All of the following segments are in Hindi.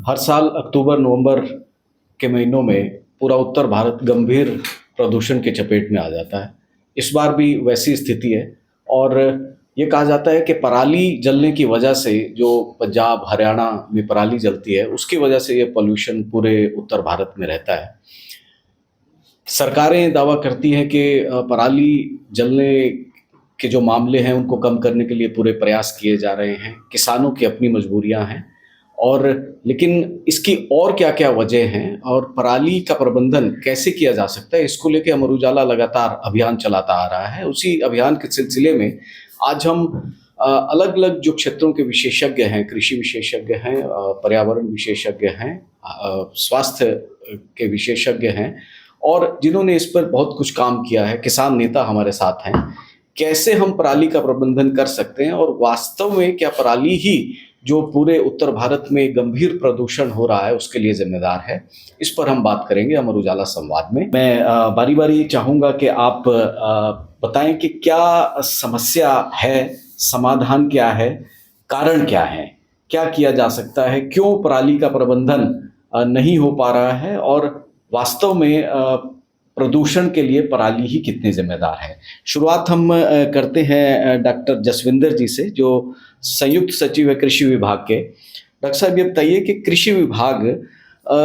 हर साल अक्टूबर नवंबर के महीनों में पूरा उत्तर भारत गंभीर प्रदूषण के चपेट में आ जाता है। इस बार भी वैसी स्थिति है और ये कहा जाता है कि पराली जलने की वजह से जो पंजाब, हरियाणा में पराली जलती है, उसकी वजह से ये पॉल्यूशन पूरे उत्तर भारत में रहता है। सरकारें दावा करती हैं कि पराली जलने के जो मामले हैं, उनको कम करने के लिए पूरे प्रयास किए जा रहे हैं। किसानों की अपनी मजबूरियां हैं और लेकिन इसकी और क्या-क्या वजह हैं और पराली का प्रबंधन कैसे किया जा सकता है, इसको लेके अमर उजाला लगातार अभियान चलाता आ रहा है। उसी अभियान के सिलसिले में आज हम अलग-अलग जो क्षेत्रों के विशेषज्ञ हैं, कृषि विशेषज्ञ हैं, पर्यावरण विशेषज्ञ हैं, स्वास्थ्य के विशेषज्ञ हैं और जिन्होंने इस पर बहुत कुछ काम किया है, किसान नेता हमारे साथ हैं। कैसे हम पराली का प्रबंधन कर सकते हैं और वास्तव में क्या पराली ही जो पूरे उत्तर भारत में गंभीर प्रदूषण हो रहा है उसके लिए जिम्मेदार है, इस पर हम बात करेंगे अमर उजाला संवाद में। मैं बारी-बारी चाहूँगा कि आप बताएं कि क्या समस्या है, समाधान क्या है, कारण क्या है, क्या किया जा सकता है, क्यों पराली का प्रबंधन नहीं हो पा रहा है और वास्तव में प्रदूषण के लिए पराली ही कितने जिम्मेदार है। शुरुआत हम करते हैं डॉक्टर जसविंदर जी से, जो संयुक्त सचिव है कृषि विभाग के। डॉक्टर साहब, ये बताइए कि कृषि विभाग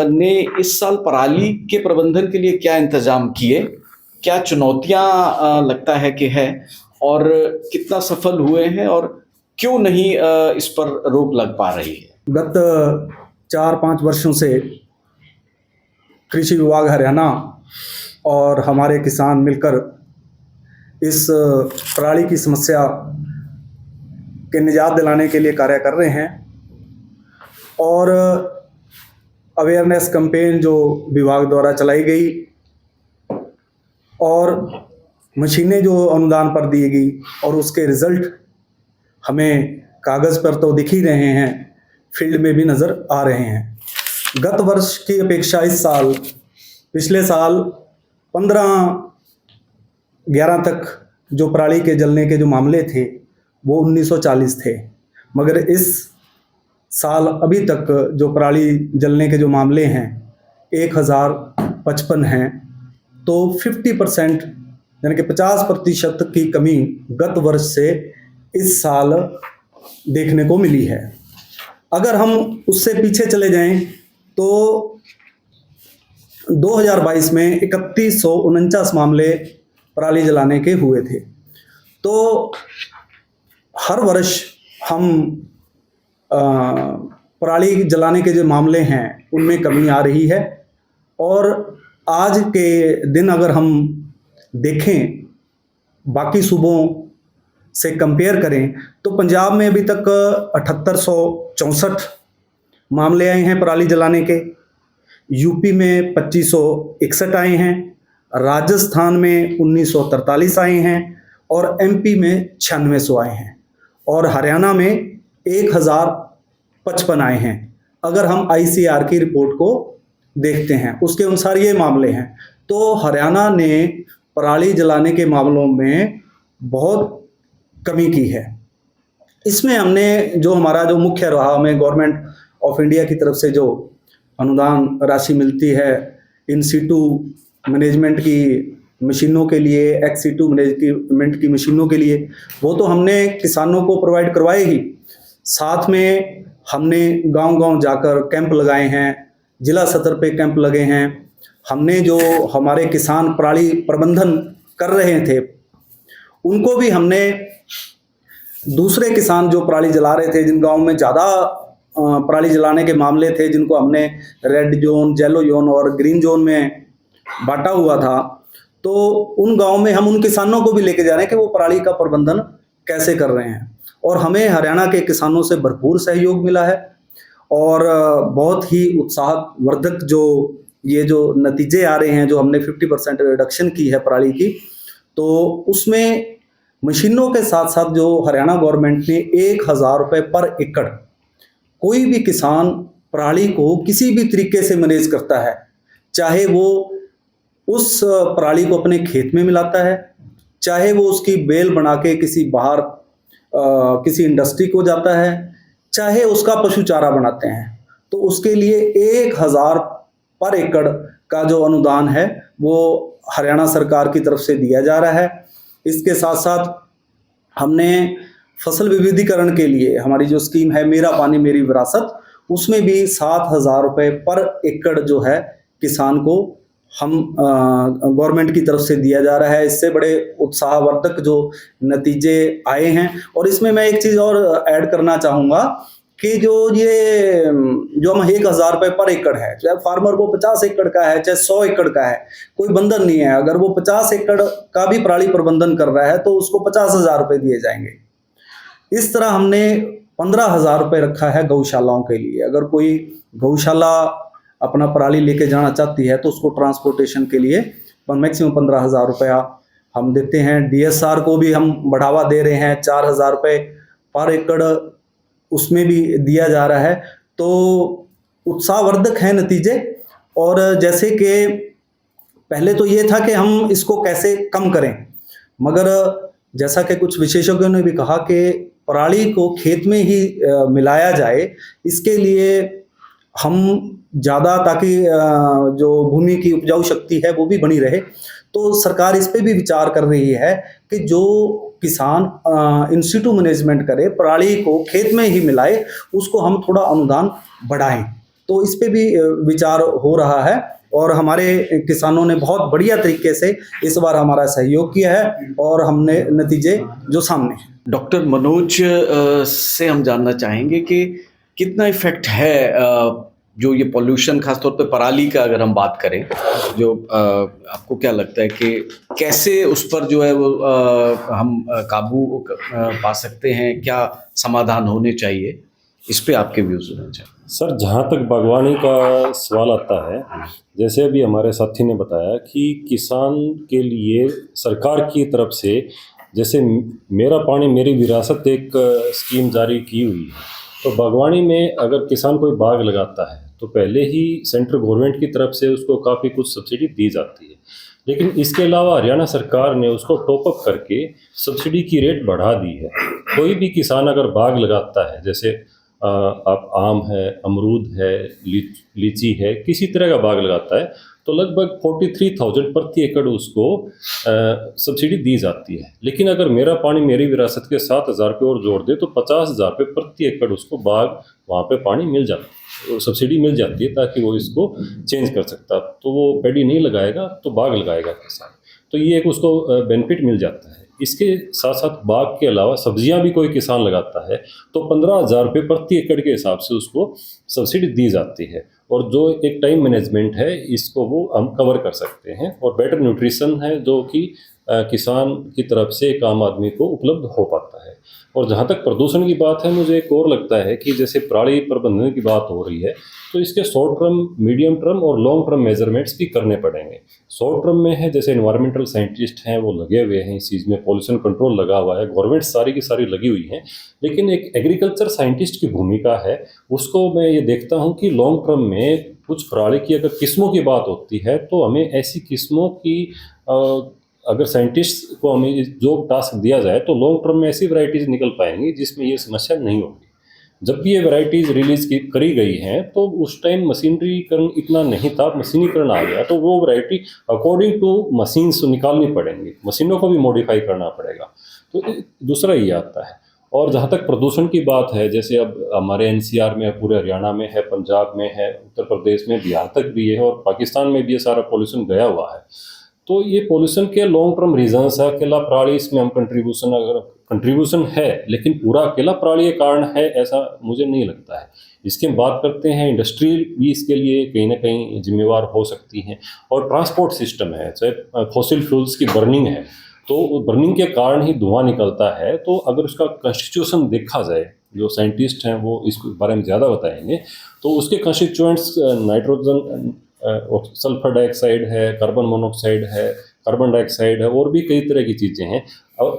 ने इस साल पराली के प्रबंधन के लिए क्या इंतजाम किए, क्या चुनौतियां लगता है कि है और कितना सफल हुए हैं और क्यों नहीं इस पर रोक लग पा रही है। गत 4-5 वर्षों से कृषि विभाग हरियाणा और हमारे किसान मिलकर इस पराली की समस्या के निजात दिलाने के लिए कार्य कर रहे हैं और अवेयरनेस कैंपेन जो विभाग द्वारा चलाई गई और मशीनें जो अनुदान पर दी गई और उसके रिजल्ट हमें कागज़ पर तो दिख ही रहे हैं, फील्ड में भी नज़र आ रहे हैं। गत वर्ष की अपेक्षा इस साल, पिछले साल 15-11 तक जो पराली के जलने के जो मामले थे वो 1940 थे, मगर इस साल अभी तक जो पराली जलने के जो मामले हैं 1055 हैं। तो 50% यानी कि 50% की कमी गत वर्ष से इस साल देखने को मिली है। अगर हम उससे पीछे चले जाएं तो 2022 में 3149 मामले पराली जलाने के हुए थे। तो हर वर्ष हम पराली जलाने के जो मामले हैं उनमें कमी आ रही है और आज के दिन अगर हम देखें, बाकी सूबों से कंपेयर करें तो पंजाब में अभी तक 7864 मामले आए हैं पराली जलाने के, यूपी में 2561 आए हैं, राजस्थान में 1943 आए हैं और एमपी में 9600 आए हैं और हरियाणा में 1055 आए हैं। अगर हम आईसीआर की रिपोर्ट को देखते हैं उसके अनुसार ये मामले हैं। तो हरियाणा ने पराली जलाने के मामलों में बहुत कमी की है। इसमें हमने जो हमारा जो मुख्य रहा, हमें गवर्नमेंट ऑफ इंडिया की तरफ से जो अनुदान राशि मिलती है इन सीटू मैनेजमेंट की मशीनों के लिए, एक्स सीटू मैनेजमेंट की मशीनों के लिए, वो तो हमने किसानों को प्रोवाइड करवाए ही, साथ में हमने गांव-गांव जाकर कैंप लगाए हैं, जिला स्तर पे कैंप लगे हैं। हमने जो हमारे किसान पराली प्रबंधन कर रहे थे उनको भी हमने दूसरे किसान जो पराली जला रहे थे, जिन गाँव में ज़्यादा पराली जलाने के मामले थे, जिनको हमने रेड जोन, येलो जोन और ग्रीन जोन में बांटा हुआ था, तो उन गाँव में हम उन किसानों को भी लेके जा रहे हैं कि वो पराली का प्रबंधन कैसे कर रहे हैं। और हमें हरियाणा के किसानों से भरपूर सहयोग मिला है और बहुत ही उत्साहवर्धक जो ये जो नतीजे आ रहे हैं, जो हमने 50% रिडक्शन की है पराली की, तो उसमें मशीनों के साथ साथ जो हरियाणा गवर्नमेंट ने 1000 रुपये पर एकड़, कोई भी किसान पराली को किसी भी तरीके से मैनेज करता है, चाहे वो उस पराली को अपने खेत में मिलाता है, चाहे वो उसकी बेल बना के किसी बाहर किसी इंडस्ट्री को जाता है, चाहे उसका पशु चारा बनाते हैं, तो उसके लिए 1000 पर एकड़ का जो अनुदान है वो हरियाणा सरकार की तरफ से दिया जा रहा है। इसके साथ साथ हमने फसल विविधीकरण के लिए हमारी जो स्कीम है मेरा पानी मेरी विरासत, उसमें भी 7,000 रुपये पर एकड़ जो है किसान को हम गवर्नमेंट की तरफ से दिया जा रहा है। इससे बड़े उत्साहवर्धक जो नतीजे आए हैं। और इसमें मैं एक चीज़ और ऐड करना चाहूँगा कि जो हम 1,000 रुपये पर एकड़ है, चाहे फार्मर को 50 एकड़ का है चाहे 100 एकड़ का है, कोई बंधन नहीं है। अगर वो 50 एकड़ का भी पराली प्रबंधन कर रहा है तो उसको 50,000 रुपये दिए जाएंगे। इस तरह हमने 15,000 रुपये रखा है गौशालाओं के लिए। अगर कोई गौशाला अपना पराली लेके जाना चाहती है तो उसको ट्रांसपोर्टेशन के लिए मैक्सिमम 15,000 रुपया हम देते हैं। DSR को भी हम बढ़ावा दे रहे हैं, 4,000 रुपये पर एकड़ उसमें भी दिया जा रहा है। तो उत्साहवर्धक हैं नतीजे। और जैसे कि पहले तो ये था कि हम इसको कैसे कम करें, मगर जैसा कि कुछ विशेषज्ञों ने भी कहा कि पराली को खेत में ही मिलाया जाए, इसके लिए हम ज़्यादा, ताकि जो भूमि की उपजाऊ शक्ति है वो भी बनी रहे। तो सरकार इस पे भी विचार कर रही है कि जो किसान इन सिटू मैनेजमेंट करे, पराली को खेत में ही मिलाए, उसको हम थोड़ा अनुदान बढ़ाएं। तो इस पे भी विचार हो रहा है और हमारे किसानों ने बहुत बढ़िया तरीके से इस बार हमारा सहयोग किया है और हमने नतीजे जो सामने हैं। डॉक्टर मनोज से हम जानना चाहेंगे कि कितना इफेक्ट है जो ये पॉल्यूशन, खासतौर पे पराली का अगर हम बात करें, जो आपको क्या लगता है कि कैसे उस पर जो है वो हम काबू पा सकते हैं, क्या समाधान होने चाहिए, इस पे आपके व्यूज होने चाहिए। सर, जहाँ तक बागवानी का सवाल आता है, जैसे अभी हमारे साथी ने बताया कि किसान के लिए सरकार की तरफ से जैसे मेरा पानी मेरी विरासत एक स्कीम जारी की हुई है। तो बागवानी में अगर किसान कोई बाग लगाता है तो पहले ही सेंट्रल गवर्नमेंट की तरफ से उसको काफ़ी कुछ सब्सिडी दी जाती है, लेकिन इसके अलावा हरियाणा सरकार ने उसको टॉप अप करके सब्सिडी की रेट बढ़ा दी है। कोई भी किसान अगर बाग लगाता है, जैसे आप आम है, अमरूद है, लीची है, किसी तरह का बाग लगाता है, तो लगभग 43,000 प्रति एकड़ उसको सब्सिडी दी जाती है। लेकिन अगर मेरा पानी मेरी विरासत के 7,000 रुपये और जोड़ दे तो 50,000 रुपये प्रति एकड़ उसको बाग वहाँ पे पानी मिल जाता है, सब्सिडी मिल जाती है, ताकि वो इसको चेंज कर सकता। तो वो पैडी नहीं लगाएगा तो बाग लगाएगा किसान, तो ये एक उसको बेनिफिट मिल जाता है। इसके साथ साथ बाग के अलावा सब्जियां भी कोई किसान लगाता है तो 15,000 रुपये प्रति एकड़ के हिसाब से उसको सब्सिडी दी जाती है। और जो एक टाइम मैनेजमेंट है, इसको वो हम कवर कर सकते हैं। और बेटर न्यूट्रिशन है जो कि किसान की तरफ से एक आम आदमी को उपलब्ध हो पाता है। और जहाँ तक प्रदूषण की बात है, मुझे एक और लगता है कि जैसे पराली प्रबंधन की बात हो रही है, तो इसके शॉर्ट टर्म, मीडियम टर्म और लॉन्ग टर्म मेजरमेंट्स भी करने पड़ेंगे। शॉर्ट टर्म में है जैसे एनवायरमेंटल साइंटिस्ट हैं, वो लगे हुए हैं इस चीज़ में, पॉल्यूशन कंट्रोल लगा हुआ है, गवर्नमेंट सारी की सारी लगी हुई है। लेकिन एक एग्रीकल्चर साइंटिस्ट की भूमिका है, उसको मैं ये देखता हूँ कि लॉन्ग टर्म में कुछ पराली की अगर किस्मों की बात होती है तो हमें ऐसी किस्मों की अगर साइंटिस्ट को हमें जो टास्क दिया जाए तो लॉन्ग टर्म में ऐसी वैरायटीज़ निकल पाएंगी जिसमें ये समस्या नहीं होगी। जब भी ये वैरायटीज़ रिलीज करी गई हैं तो उस टाइम मशीनरीकरण इतना नहीं था, मशीनीकरण आ गया, तो वो वैरायटी अकॉर्डिंग टू मशीन्स निकालनी पड़ेंगी, मशीनों को भी मॉडिफाई करना पड़ेगा। तो दूसरा ये आता है। और जहाँ तक प्रदूषण की बात है, जैसे अब हमारे NCR में, पूरे हरियाणा में है, पंजाब में है, उत्तर प्रदेश में, बिहार तक भी है और पाकिस्तान में भी ये सारा पॉल्यूशन गया हुआ है। तो ये पॉल्यूशन के लॉन्ग टर्म रीजंस है। अकेला पराली इसमें हम कंट्रीब्यूशन है, लेकिन पूरा अकेला पराली के कारण है ऐसा मुझे नहीं लगता है। इसकी हम बात करते हैं, इंडस्ट्री भी इसके लिए कहीं ना कहीं जिम्मेवार हो सकती हैं। और ट्रांसपोर्ट सिस्टम है, चाहे फॉसिल फ्यूल्स की बर्निंग है, तो बर्निंग के कारण ही धुआं निकलता है। तो अगर उसका कंस्टिट्यूशन देखा जाए, जो साइंटिस्ट हैं वो इस बारे में ज़्यादा बताएंगे, तो उसके कंस्टिट्यूएंट्स नाइट्रोजन, सल्फर डाइऑक्साइड है, कार्बन मोनोऑक्साइड है, कार्बन डाइऑक्साइड है, और भी कई तरह की चीज़ें हैं।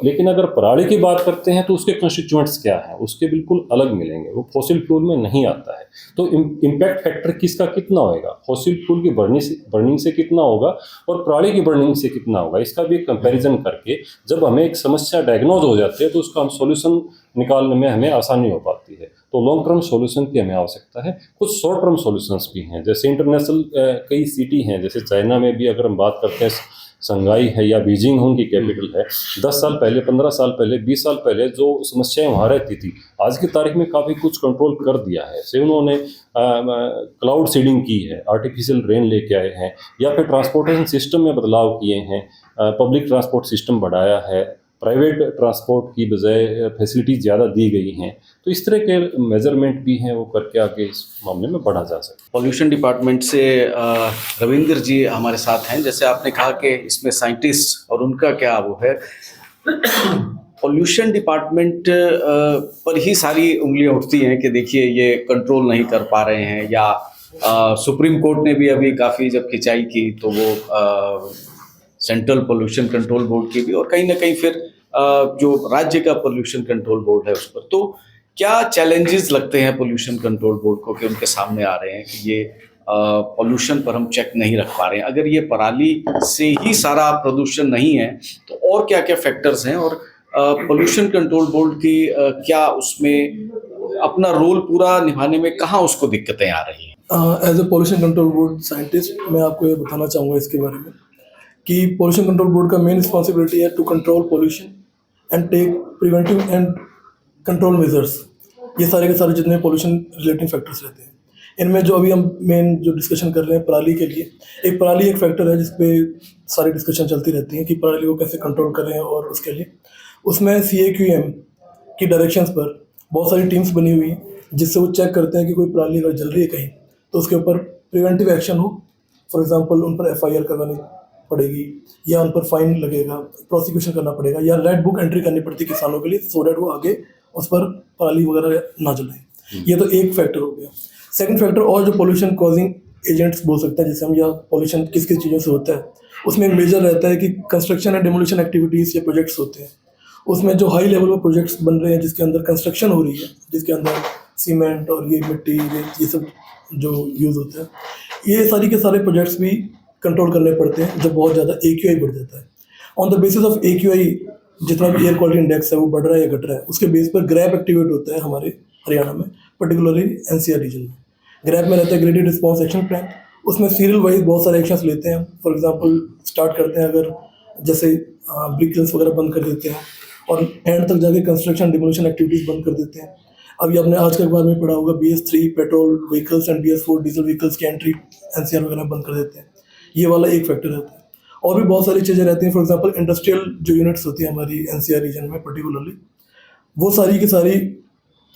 लेकिन अगर पराली की बात करते हैं तो उसके कंस्टिट्यूएंट्स क्या हैं, उसके बिल्कुल अलग मिलेंगे, वो फॉसिल फ्यूल में नहीं आता है। तो इम्पैक्ट फैक्टर किसका कितना होएगा, फॉसिल फ्यूल की बर्निंग से कितना होगा और पराली की बर्निंग से कितना होगा, इसका भी एक कंपैरिजन करके जब हमें एक समस्या डायग्नोज हो जाती है तो उसका हम सॉल्यूशन निकालने में हमें आसानी हो पाती है। तो लॉन्ग टर्म सॉल्यूशन की हमें आवश्यकता है। कुछ शॉर्ट टर्म सॉल्यूशंस भी हैं, जैसे इंटरनेशनल कई सिटी हैं, जैसे चाइना में भी अगर हम बात करते हैं, शंघाई है या बीजिंग उनकी कैपिटल है, 10 साल पहले, 15 साल पहले, 20 साल पहले जो समस्याएं वहाँ रहती थी, आज की तारीख में काफ़ी कुछ कंट्रोल कर दिया है। से उन्होंने क्लाउड सीडिंग की है, आर्टिफिशियल रेन लेके आए हैं, या फिर ट्रांसपोर्टेशन सिस्टम में बदलाव किए हैं, पब्लिक ट्रांसपोर्ट सिस्टम बढ़ाया है, प्राइवेट ट्रांसपोर्ट की बजाय फैसिलिटीज ज़्यादा दी गई हैं। तो इस तरह के मेजरमेंट भी हैं, वो करके आगे इस मामले में बढ़ा जा सकता है। पॉल्यूशन डिपार्टमेंट से रविंद्र जी हमारे साथ हैं। जैसे आपने कहा कि इसमें साइंटिस्ट और उनका क्या वो है, पॉल्यूशन डिपार्टमेंट पर ही सारी उंगलियां उठती हैं कि देखिए ये कंट्रोल नहीं कर पा रहे हैं, या सुप्रीम कोर्ट ने भी अभी काफ़ी जब खिंचाई की तो वो सेंट्रल पोल्यूशन कंट्रोल बोर्ड की भी, और कहीं ना कहीं फिर जो राज्य का पोल्यूशन कंट्रोल बोर्ड है उस पर। तो क्या चैलेंजेस लगते हैं पोल्यूशन कंट्रोल बोर्ड को कि उनके सामने आ रहे हैं कि ये पोल्यूशन पर हम चेक नहीं रख पा रहे हैं? अगर ये पराली से ही सारा प्रदूषण नहीं है तो और क्या क्या फैक्टर्स हैं, और पोल्यूशन कंट्रोल बोर्ड की क्या उसमें अपना रोल पूरा निभाने में कहाँ उसको दिक्कतें आ रही हैं? As a pollution control board scientist मैं आपको ये बताना चाहूँगा इसके बारे में कि पोल्यूशन कंट्रोल बोर्ड का मेन रिस्पॉन्सिबिलिटी है to control pollution and take preventive and control measures. ये सारे के सारे जितने पोल्यूशन रिलेटिंग फैक्टर्स रहते हैं, इनमें जो अभी हम मेन जो डिस्कशन कर रहे हैं पराली के लिए, पराली एक फैक्टर है जिस पे सारी डिस्कशन चलती रहती है कि पराली को कैसे कंट्रोल करें, और उसके लिए उसमें CAQM की डायरेक्शंस पर बहुत सारी टीम्स बनी हुई हैं जिससे वो चेक करते हैं कि कोई पराली अगर जल रही है कहीं तो उसके ऊपर प्रिवेंटिव एक्शन हो। फॉर एग्जांपल उन पर FIR करवानी पड़ेगी, या उन पर फाइन लगेगा, प्रोसिक्यूशन करना पड़ेगा, या रेड बुक एंट्री करनी पड़ती है किसानों के लिए, सो दैट वो आगे उस पर पराली वगैरह ना जलाएं। ये तो एक फैक्टर हो गया। सेकंड फैक्टर और जो पोल्यूशन कॉजिंग एजेंट्स बोल सकते हैं, जैसे हम, या पोल्यूशन किस किस चीज़ों से होता है, उसमें एक मेजर रहता है कि कंस्ट्रक्शन एंड डेमोलिशन एक्टिविटीज़ या प्रोजेक्ट्स होते हैं। उसमें जो हाई लेवल पर प्रोजेक्ट्स बन रहे हैं जिसके अंदर कंस्ट्रक्शन हो रही है, जिसके अंदर सीमेंट और ये मिट्टी, ये सब जो यूज़ होता है, ये सारी के सारे प्रोजेक्ट्स भी कंट्रोल करने पड़ते हैं जब बहुत ज़्यादा AQI बढ़ जाता है। On the basis of AQI जितना भी एयर क्वालिटी इंडेक्स है वो बढ़ रहा है या घट रहा है, उसके बेस पर ग्रैप एक्टिवेट होता है हमारे हरियाणा में, पर्टिकुलरली NCR रीजन में। ग्रैप में रहता है ग्रेडेड रिस्पॉन्स एक्शन प्लान, उसमें सीरियल वाइज बहुत सारे एक्शंस लेते हैं। फॉर एग्जांपल स्टार्ट करते हैं अगर जैसे ब्रिकल्स वगैरह बंद कर देते हैं, और एंड तक जाके कंस्ट्रक्शन डिमोलिशन एक्टिविटीज़ बंद कर देते हैं। अभी आपने आज के अखबार में पढ़ा होगा BS3 petrol vehicles and BS4 diesel vehicles की एंट्री NCR वगैरह बंद कर देते हैं। ये वाला एक फैक्टर रहता है। और भी बहुत सारी चीज़ें रहती हैं। फॉर एग्जांपल इंडस्ट्रियल जो यूनिट्स होती हैं हमारी NCR रीजन में पर्टिकुलरली, वो सारी की सारी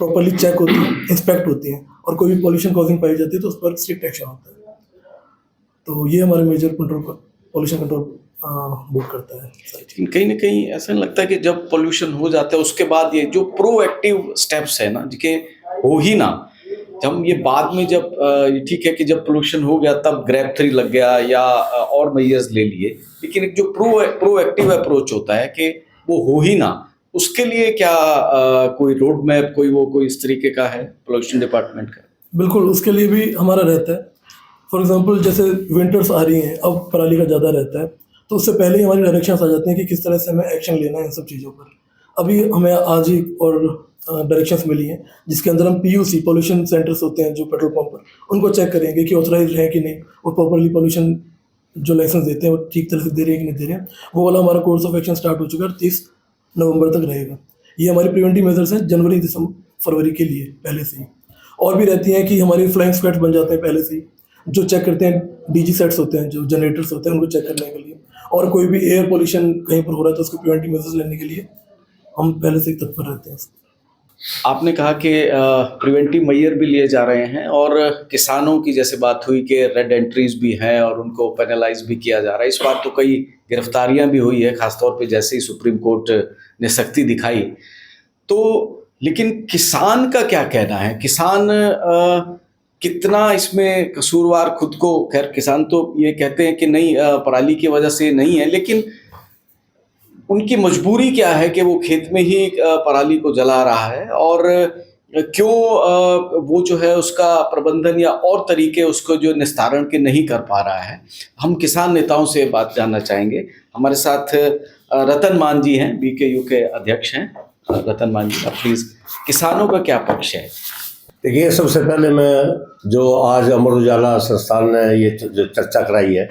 प्रॉपर्ली चेक होती हैं, इंस्पेक्ट होती हैं, और कोई भी पॉल्यूशन कॉजिंग पाई जाती है तो उस पर स्ट्रिक्ट एक्शन होता है। तो ये हमारे major control pollution control board करता है। कहीं ना कहीं ऐसा लगता है कि जब पॉल्यूशन हो जाता है उसके बाद ये जो प्रोएक्टिव स्टेप्स है ना, जिनके हो ही ना, जब ये बाद में जब ठीक है कि जब पोल्यूशन हो गया तब ग्रैब 3 लग गया या और मेजर्स ले लिए, लेकिन एक जो प्रोएक्टिव अप्रोच होता है कि वो हो ही ना, उसके लिए क्या कोई रोड मैप कोई इस तरीके का है पोल्यूशन डिपार्टमेंट का? बिल्कुल, उसके लिए भी हमारा रहता है। फॉर एग्जांपल जैसे विंटर्स आ रही हैं, अब पराली का ज़्यादा रहता है, तो उससे पहले ही हमारी डायरेक्शंस आ जाती हैं कि किस तरह से हमें एक्शन लेना है इन सब चीज़ों पर। अभी हमें आज ही और डायरेक्शंस मिली हैं जिसके अंदर हम PUC पोल्यूशन सेंटर्स होते हैं जो पेट्रोल पंप पर, उनको चेक करेंगे कि ऑथराइज है कि नहीं, और प्रॉपरली पोल्यूशन जो लाइसेंस देते हैं वो ठीक तरह से दे रहे हैं कि नहीं दे रहे हैं। वो वाला हमारा कोर्स ऑफ एक्शन स्टार्ट हो चुका है, 30 नवंबर तक रहेगा। ये हमारी प्रिवेंटिव मेजर्स हैं जनवरी फरवरी के लिए पहले से ही। और भी रहती हैं कि हमारी फ्लाइंग स्क्वाड्स बन जाते हैं पहले से ही, जो चेक करते हैं। DG सेट्स होते हैं जो जनरेटर्स होते हैं, उनको चेक करने के लिए, और कोई भी एयर पोल्यूशन कहीं पर हो रहा है तो उसको प्रिवेंटिव मेजर्स लेने के लिए हम पहले से ही तत्पर रहते हैं। आपने कहा कि प्रिवेंटिव मेजर भी लिए जा रहे हैं, और किसानों की जैसे बात हुई कि रेड एंट्रीज भी हैं और उनको पेनलाइज भी किया जा रहा है। इस बार तो कई गिरफ्तारियां भी हुई है, खासतौर पे जैसे ही सुप्रीम कोर्ट ने सख्ती दिखाई तो। लेकिन किसान का क्या कहना है? किसान कितना इसमें कसूरवार खुद को, खैर किसान तो ये कहते हैं कि नहीं पराली की वजह से नहीं है, लेकिन उनकी मजबूरी क्या है कि वो खेत में ही पराली को जला रहा है, और क्यों वो जो है उसका प्रबंधन या और तरीके उसको जो निस्तारण के नहीं कर पा रहा है। हम किसान नेताओं से बात जानना चाहेंगे। हमारे साथ रतन मान जी हैं, BKU के अध्यक्ष हैं। रतन मान जी, प्लीज, किसानों का क्या पक्ष है? देखिए, सबसे पहले मैं जो आज अमर उजाला संस्थान ने ये जो चर्चा कराई है,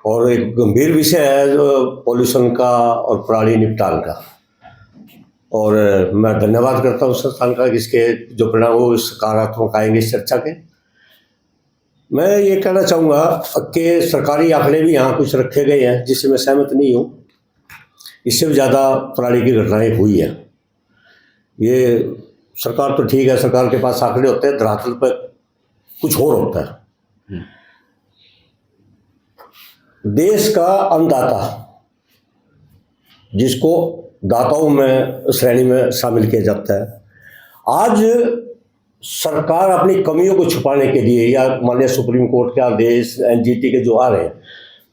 और एक गंभीर विषय है जो पॉल्यूशन का और पराली निपटान का, और मैं धन्यवाद करता हूँ संस्थान का कि इसके जो परिणाम वो सकारात्मक आएंगे इस चर्चा के। मैं ये कहना चाहूँगा कि सरकारी आंकड़े भी यहाँ कुछ रखे गए हैं जिससे मैं सहमत नहीं हूँ। इससे भी ज़्यादा पराली की घटनाएं हुई है। ये सरकार तो ठीक है, सरकार के पास आंकड़े होते हैं, धरातल पर कुछ और होता है। देश का अन्नदाता, जिसको दाताओं में श्रेणी में शामिल किया जाता है, आज सरकार अपनी कमियों को छुपाने के लिए, या माननीय सुप्रीम कोर्ट के आदेश एनजीटी के जो आ रहे हैं,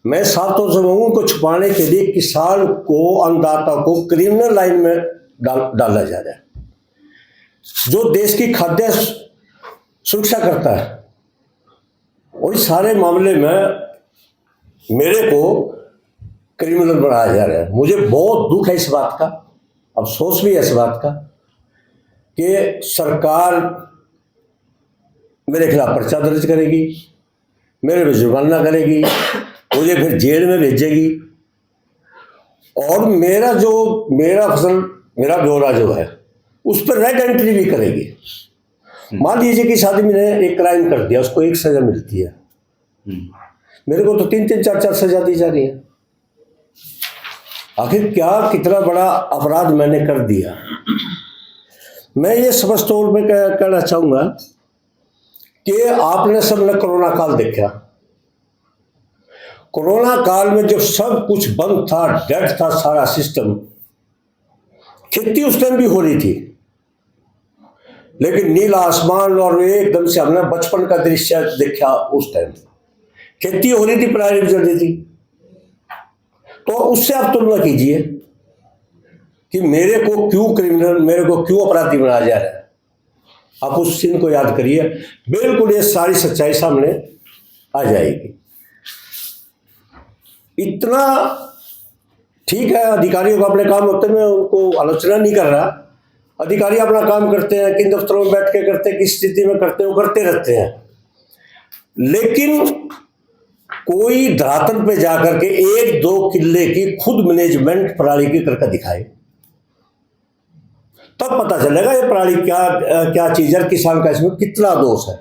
मैं साफ तौर से कहूँ उनको छुपाने के लिए किसान को, अन्नदाता को क्रिमिनल लाइन में डाला जा रहा है। जो देश की खाद्य सुरक्षा करता है, और इस सारे मामले में मेरे को क्रिमिनल बनाया जा रहा है। मुझे बहुत दुख है इस बात का, अफसोस भी है इस बात का कि सरकार मेरे खिलाफ पर्चा दर्ज करेगी, मेरे पे जुर्माना करेगी, मुझे फिर जेल में भेजेगी, और मेरा फसल, मेरा ब्यौरा जो है उस पर रेड एंट्री भी करेगी। मान लीजिए कि इस आदमी ने एक क्राइम कर दिया, उसको एक सजा मिलती है, मेरे को तो 3-3, 4-4 सजा दी जा रही है। आखिर क्या, कितना बड़ा अपराध मैंने कर दिया। मैं ये समझ तौर में कहना चाहूँगा कि आपने सबने कोरोना काल देखा। कोरोना काल में जब सब कुछ बंद था, डेड था सारा सिस्टम, खेती उस टाइम भी हो रही थी, लेकिन नीला आसमान और एकदम से हमने बचपन का दृश्य देखा। उस टाइम खेती हो रही थी, पराली भी जल रही थी। तो उससे आप तुलना कीजिए कि मेरे को क्यों क्रिमिनल, मेरे को क्यों अपराधी बनाया जा रहा है। आप उस सीन को याद करिए, बिल्कुल ये सारी सच्चाई सामने आ जाएगी। इतना ठीक है, अधिकारियों का अपने काम होते हैं, मैं उनको आलोचना नहीं कर रहा। अधिकारी अपना काम करते हैं, किन दफ्तरों में बैठ के करते हैं, किस स्थिति में करते हैं, वो करते रहते हैं। लेकिन कोई धरातल पे जाकर के 1-2 किले की खुद मैनेजमेंट पराली की करके दिखाए, तब पता चलेगा ये पराली क्या चीज है, किसान का इसमें कितना दोष है।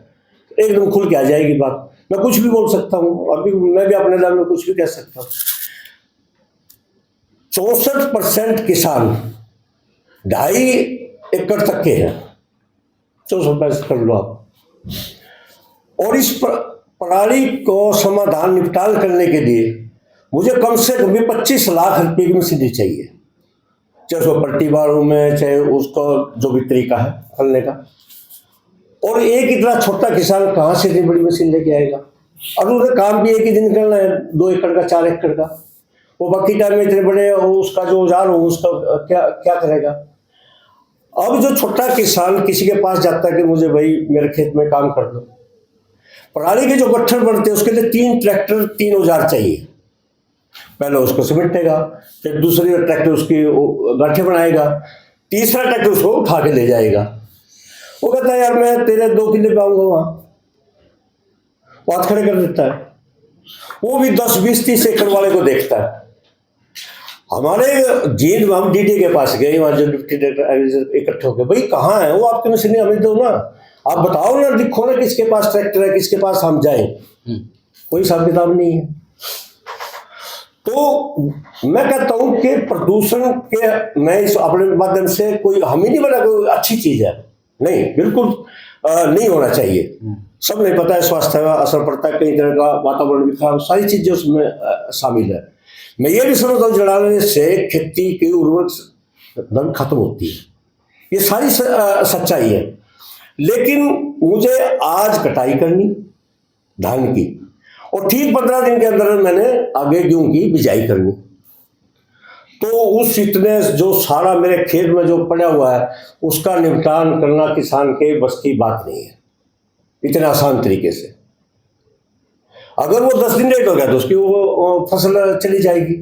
एकदम खुल के आ जाएगी बात। मैं कुछ भी बोल सकता हूँ, अभी मैं भी अपने लेवल में कुछ भी कह सकता हूँ। 64% किसान 2.5 एकड़ तक के हैं, 64% कर लो आप। और इस पराली को समाधान, निपटान करने के लिए मुझे कम से कम 25 लाख रुपए की मशीनरी चाहिए, चाहे उसको पट्टी बारू में, चाहे उसको जो भी तरीका है करने का। और एक इतना छोटा किसान कहाँ से इतनी बड़ी मशीन लेके आएगा? अब उसे काम भी एक ही दिन करना है, 2 एकड़ का, 4 एकड़ का। वो बाकी टाइम में इतने बड़े उसका जो औजार हो उसका क्या करेगा? अब जो छोटा किसान किसी के पास जाता है कि मुझे भाई मेरे खेत में काम कर दो, पराली के जो गट्ठर बनते हैं उसके लिए 3 ट्रैक्टर, 3 औजार चाहिए। पहले उसको समेटेगा, फिर दूसरी ट्रैक्टर उसकी गांठें बनाएगा, तीसरा ट्रैक्टर उसको उठा के ले जाएगा। वो कहता है यार मैं तेरे 2 किले पे आऊंगा, वहां बात खड़े कर देता है। वो भी 10, 20, 30 एकड़ वाले को देखता है। हमारे जींद में हम डीडी के पास गए, वहां जो डिप्टी डायरेक्टर इकट्ठे हो गए, भाई कहाँ है वो, आपकी मशीनें हमें दो ना, आप बताओ ना, दिखो ना किसके पास ट्रैक्टर है, किसके पास हम जाएं। कोई हिसाब किताब नहीं है। तो मैं कहता हूं कि प्रदूषण के, मैं इस अपने माध्यम से कोई हम ही नहीं बना कोई अच्छी चीज है, नहीं, बिल्कुल नहीं होना चाहिए। सब नहीं पता है, स्वास्थ्य का असर पड़ता है, कई तरह का वातावरण भी खराब, सारी चीजें उसमें शामिल है। मैं ये भी समझता हूँ जलाने से खेती की उर्वरक धन खत्म होती है, ये सारी सच्चाई है। लेकिन मुझे आज कटाई करनी धान की, और ठीक 15 दिन के अंदर मैंने आगे गेहूं की बिजाई करनी, तो उस इतने जो सारा मेरे खेत में जो पड़ा हुआ है उसका निपटान करना किसान के बस की बात नहीं है इतने आसान तरीके से। अगर वो 10 दिन लेट हो गया तो उसकी वो फसल चली जाएगी,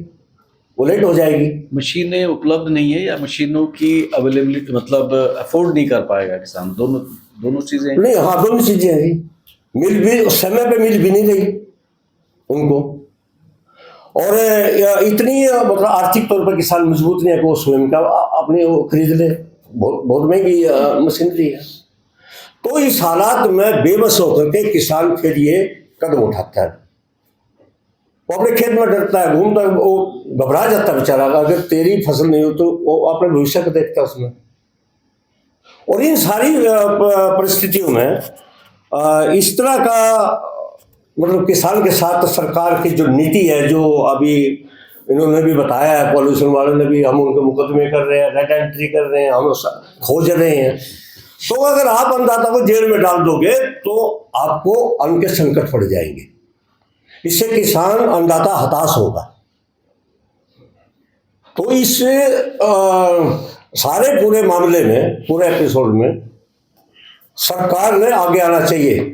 वो लेट हो जाएगी। मशीनें उपलब्ध नहीं है या मशीनों की अवेलेबिलिटी, मतलब अफोर्ड नहीं कर पाएगा किसान, दोनों दोनों चीजें? नहीं, हाँ दोनों चीजें हैं जी। मिल भी समय पे मिल भी नहीं रही उनको, और इतनी मतलब आर्थिक तौर पर किसान मजबूत नहीं है कि वो स्वयं का अपने वो खरीद ले, बहुत बहुत महंगी मशीनरी है। तो इस हालात में बेबस होकर के किसान फिर ये कदम उठाता है, वो अपने खेत में डरता है, घूमता है, वो घबरा जाता है बेचारा, अगर तेरी फसल नहीं हो तो वो अपने भविष्य को देखता है उसमें। और इन सारी परिस्थितियों में इस तरह का मतलब किसान के साथ सरकार की जो नीति है, जो अभी इन्होंने भी बताया है, पॉल्यूशन वालों ने भी, हम उनके मुकदमे कर रहे हैं, रेड एंट्री कर रहे हैं, हम खोज रहे हैं। तो अगर आप अन्नदाता को जेल में डाल दोगे तो आपको अन्न के संकट पड़ जाएंगे, इससे किसान अन्नदाता हताश होगा। तो इस सारे पूरे मामले में, पूरे एपिसोड में सरकार ने आगे आना चाहिए।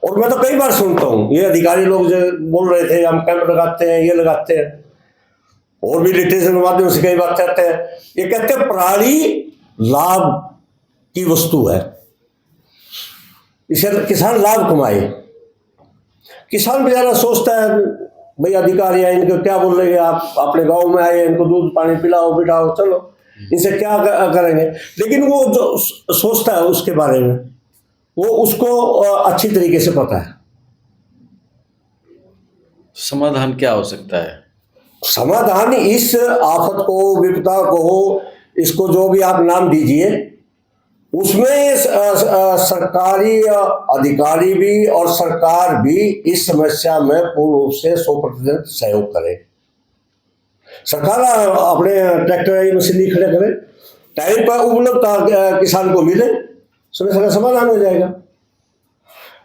और मैं तो कई बार सुनता हूँ ये अधिकारी लोग जो बोल रहे थे हम कैंप लगाते हैं, ये लगाते हैं, और भी लिटरेचर के माध्यम से कई बात कहते हैं, ये कहते हैं पराली लाभ की वस्तु है, इसे किसान लाभ कमाए। किसान बेचारा सोचता है भाई अधिकारी आए, इनको क्या बोल रहे हैं, आप अपने गांव में आए, इनको दूध पानी पिलाओ बिठाओ, चलो इनसे क्या करेंगे। लेकिन वो जो सोचता है उसके बारे में, वो उसको अच्छी तरीके से पता है। समाधान क्या हो सकता है? समाधान इस आफत को, विपदा को, इसको जो भी आप नाम दीजिए, उसमें सरकारी अधिकारी भी और सरकार भी इस समस्या में पूर्ण रूप से 100% सहयोग करे। सरकार अपने ट्रैक्टर मशीनरी खड़े करे, टाइम पर उपलब्ध किसान को मिले, समस्या का समाधान हो जाएगा।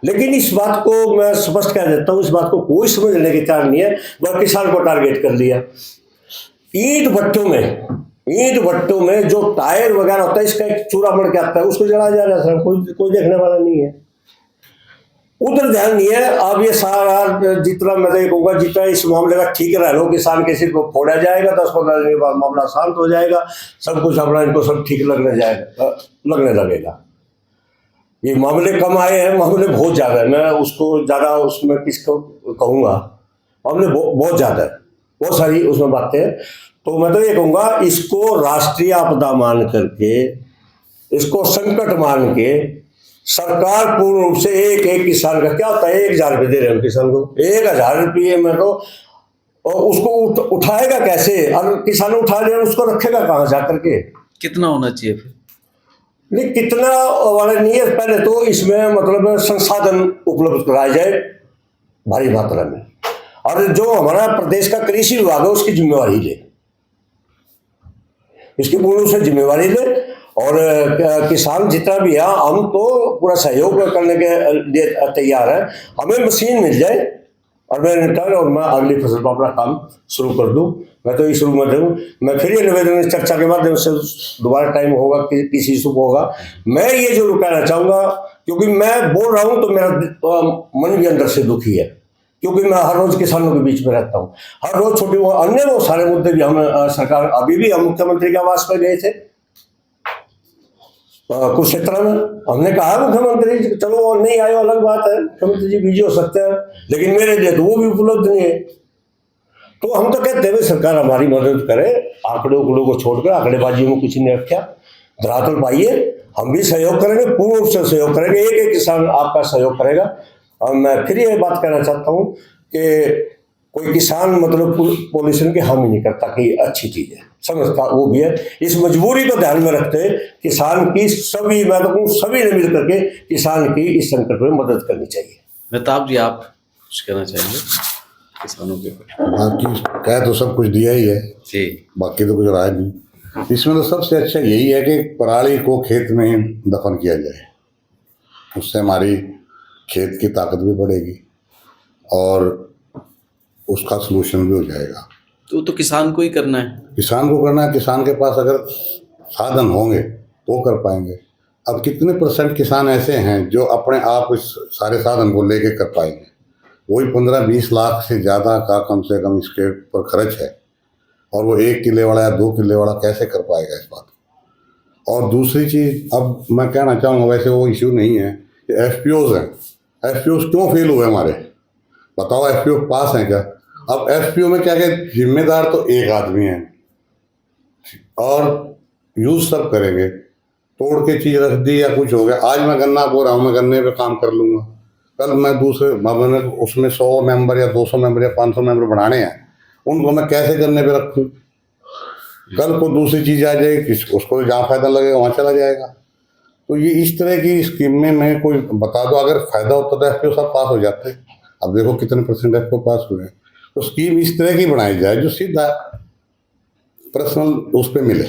लेकिन इस बात को मैं स्पष्ट कह देता हूँ, इस बात को कोई समझने के तैयार नहीं है, वह किसान को टारगेट कर लिया। ईंट भट्टों में जो टायर वगैरह होता है, इसका एक चूरा मर के आता है, उसको जलाया जा रहा है, कोई देखने वाला नहीं है, उधर ध्यान नहीं है। अब ये सारा जितना मैं कहूँगा, जितना इस मामले का ठीक रह लो, किसान के सिर को फोड़ा जाएगा, 10-15 दिन के बाद मामला शांत हो जाएगा, सब कुछ अपना इनको सब ठीक लगने लगेगा। ये मामले कम आए हैं, मामले बहुत ज्यादा है, मैं उसको ज्यादा उसमें किसको कहूँगा, मामले बहुत ज्यादा है, बहुत सारी उसमें बातें हैं। तो मैं तो ये कहूँगा, इसको राष्ट्रीय आपदा मान करके, इसको संकट मान के सरकार पूर्ण रूप से एक किसान का, क्या होता है 1000 रुपये दे रहे हैं किसान को, 1000 रुपये में तो उसको उठाएगा कैसे? अगर किसान उठा ले उसको रखेगा कहाँ जा करके? कितना होना चाहिए फिर? नहीं, कितना वाले नहीं है, पहले तो इसमें मतलब संसाधन उपलब्ध कराए जाए भारी मात्रा में, और जो हमारा प्रदेश का कृषि विभाग है उसकी जिम्मेवारी ले, इसकी पूर्ण रूप से जिम्मेवारी ले। और किसान जितना भी है, हम तो पूरा सहयोग करने के लिए तैयार है, हमें मशीन मिल जाए और मैं रिटर्न और मैं अगली फसल पर अपना काम शुरू कर दूं। मैं तो इस रूम में रहूँ। मैं फिर ये निवेदन चर्चा के माध्यम से दोबारा टाइम होगा, किसी इशू को होगा, मैं ये जरूर कहना चाहूँगा, क्योंकि मैं बोल रहा हूँ तो मेरा मन भी अंदर से दुखी है, क्योंकि मैं हर रोज किसानों के बीच में रहता हूँ, हर रोज छोटे अन्य वो सारे मुद्दे भी हम सरकार, अभी भी हम मुख्यमंत्री के आवास पर गए थे कुछ क्षेत्र में, हमने कहा मुख्यमंत्री, चलो और नहीं आए अलग बात है, मुख्यमंत्री जी बिजी हो सकते हैं, लेकिन मेरे लिए तो वो भी उपलब्ध नहीं है। तो हम तो कहते हैं सरकार हमारी मदद करे, आंकड़े उकड़ों को छोड़कर, आंकड़ेबाजी में कुछ नहीं रखा, धरातल पाइए, हम भी सहयोग करेंगे, पूर्ण रूप से सहयोग करेंगे, एक किसान आपका सहयोग करेगा। और मैं फिर ये बात कहना चाहता हूँ कि कोई किसान मतलब पॉल्यूशन की हामी नहीं करता कि अच्छी चीज़ है, समझता वो भी है। इस मजबूरी को ध्यान में रखते हुए किसान की सभी, मैं तो कहूँ सभी ने मिल करके किसान की इस संकट में मदद करनी चाहिए। मेहताब जी, आप कुछ कहना चाहेंगे किसानों के ऊपर? बाकी कह तो सब कुछ दिया ही है जी, बाकी तो कुछ रहा नहीं। इसमें तो सबसे अच्छा यही है कि पराली को खेत में ही दफन किया जाए, उससे हमारी खेत की ताकत भी बढ़ेगी और उसका सलूशन भी हो जाएगा। तो किसान को ही करना है, किसान को करना है। किसान के पास अगर साधन होंगे तो कर पाएंगे। अब कितने % किसान ऐसे हैं जो अपने आप इस सारे साधन को लेके कर पाएंगे? वही 15-20 लाख से ज़्यादा का कम से कम इसके पर खर्च है, और वो 1 किले वाला या 2 किले वाला कैसे कर पाएगा इस बात को? और दूसरी चीज़ अब मैं कहना चाहूँगा, वैसे वो इश्यू नहीं है, FPOs हैं, FPOs क्यों फेल हुए हमारे, बताओ, FPO पास हैं क्या? अब FPO में क्या क्या, जिम्मेदार तो एक आदमी है और यूज़ सब करेंगे, तोड़ के चीज़ रख दी या कुछ हो गया, आज मैं गन्ना बो रहा हूँ, मैं गन्ने पे काम कर लूँगा, कल मैं दूसरे मैंने उसमें 100 मेंबर या 200 मेंबर या 500 मेंबर बढ़ाने हैं, उनको मैं कैसे गन्ने पे रखूँ? कल को दूसरी चीज़ आ जाएगी, उसको जहाँ फ़ायदा लगेगा वहाँ चला जाएगा। तो ये इस तरह की स्कीम में कोई बता दो, अगर फ़ायदा होता तो FPO सब पास हो जाते। अब देखो कितने % FPO पास हुए हैं। तो स्कीम इस तरह की बनाई जाए जो सीधा पर्सनल उस पर मिले,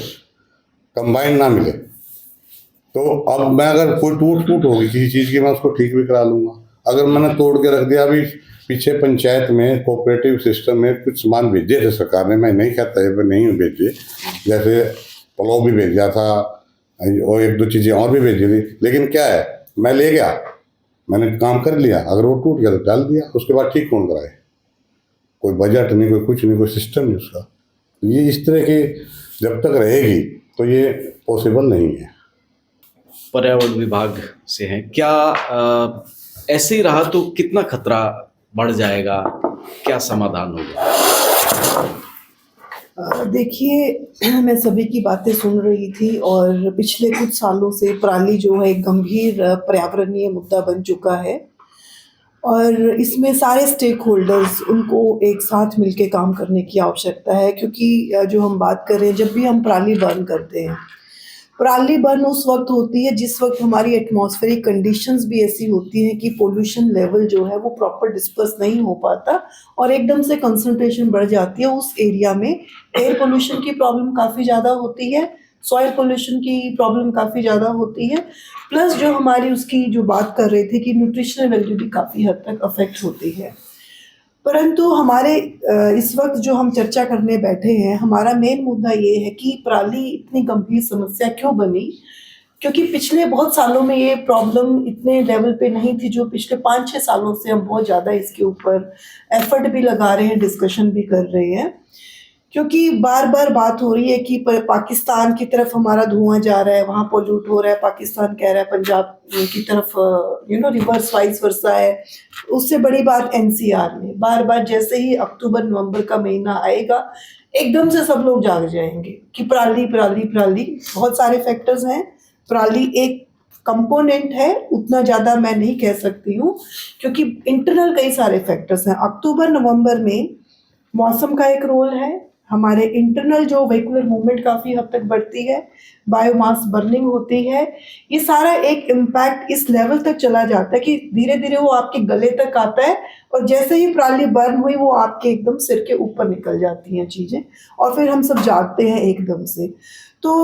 कंबाइंड ना मिले। तो अब मैं अगर कोई टूट होगी किसी चीज़ की, मैं उसको ठीक भी करा लूँगा। अगर मैंने तोड़ के रख दिया, अभी पीछे पंचायत में कोऑपरेटिव सिस्टम में कुछ सामान भेजे थे सरकार ने, मैं नहीं कहता है नहीं भेजे, जैसे पुलाव भी भेजा था और 1-2 चीज़ें और भी भेजी थी, लेकिन क्या है, मैं ले गया, मैंने काम कर लिया, अगर वो टूट गया तो डाल दिया, उसके बाद ठीक कौन कराए? कोई बजट नहीं, कोई कुछ नहीं, कोई सिस्टम नहीं उसका। ये इस तरह की जब तक रहेगी तो ये पॉसिबल नहीं है। पर्यावरण विभाग से हैं, क्या ऐसे ही रहा तो कितना खतरा बढ़ जाएगा, क्या समाधान होगा? देखिए, मैं सभी की बातें सुन रही थी और पिछले कुछ सालों से पराली जो है एक गंभीर पर्यावरणीय मुद्दा बन चुका है और इसमें सारे स्टेक होल्डर्स उनको एक साथ मिलके काम करने की आवश्यकता है, क्योंकि जो हम बात कर रहे हैं, जब भी हम पराली बर्न करते हैं, पराली बर्न उस वक्त होती है जिस वक्त हमारी एटमॉस्फेरिक कंडीशंस भी ऐसी होती हैं कि पोल्यूशन लेवल जो है वो प्रॉपर डिस्पर्स नहीं हो पाता और एकदम से कंसंट्रेशन बढ़ जाती है उस एरिया में। एयर पोल्यूशन की प्रॉब्लम काफ़ी ज़्यादा होती है, सॉइल पोल्यूशन की प्रॉब्लम काफ़ी ज़्यादा होती है, प्लस जो हमारी उसकी जो बात कर रहे थे कि न्यूट्रिशनल वैल्यू भी काफ़ी हद तक अफेक्ट होती है। परंतु हमारे इस वक्त जो हम चर्चा करने बैठे हैं, हमारा मेन मुद्दा ये है कि पराली इतनी गंभीर समस्या क्यों बनी, क्योंकि पिछले बहुत सालों में ये प्रॉब्लम इतने लेवल पे नहीं थी, जो पिछले 5-6 सालों से हम बहुत ज़्यादा इसके ऊपर एफर्ट भी लगा रहे हैं, डिस्कशन भी कर रहे हैं, क्योंकि बार बार बात हो रही है कि पाकिस्तान की तरफ हमारा धुआं जा रहा है, वहाँ पोल्यूट हो रहा है, पाकिस्तान कह रहा है पंजाब की तरफ रिवर्स वाइस वर्सा है। उससे बड़ी बात NCR में बार बार जैसे ही अक्टूबर-नवंबर का महीना आएगा, एकदम से सब लोग जाग जाएंगे कि पराली पराली पराली। बहुत सारे फैक्टर्स हैं, पराली एक कंपोनेंट है, उतना ज़्यादा मैं नहीं कह सकती हूँ, क्योंकि इंटरनल कई सारे फैक्टर्स हैं। अक्टूबर-नवंबर में मौसम का एक रोल है, हमारे इंटरनल जो व्हीकुलर मूवमेंट काफ़ी हद तक बढ़ती है, बायोमास बर्निंग होती है, ये सारा एक इम्पैक्ट इस लेवल तक चला जाता है कि धीरे धीरे वो आपके गले तक आता है और जैसे ही पराली बर्न हुई वो आपके एकदम सिर के ऊपर निकल जाती हैं चीज़ें और फिर हम सब जागते हैं एकदम से। तो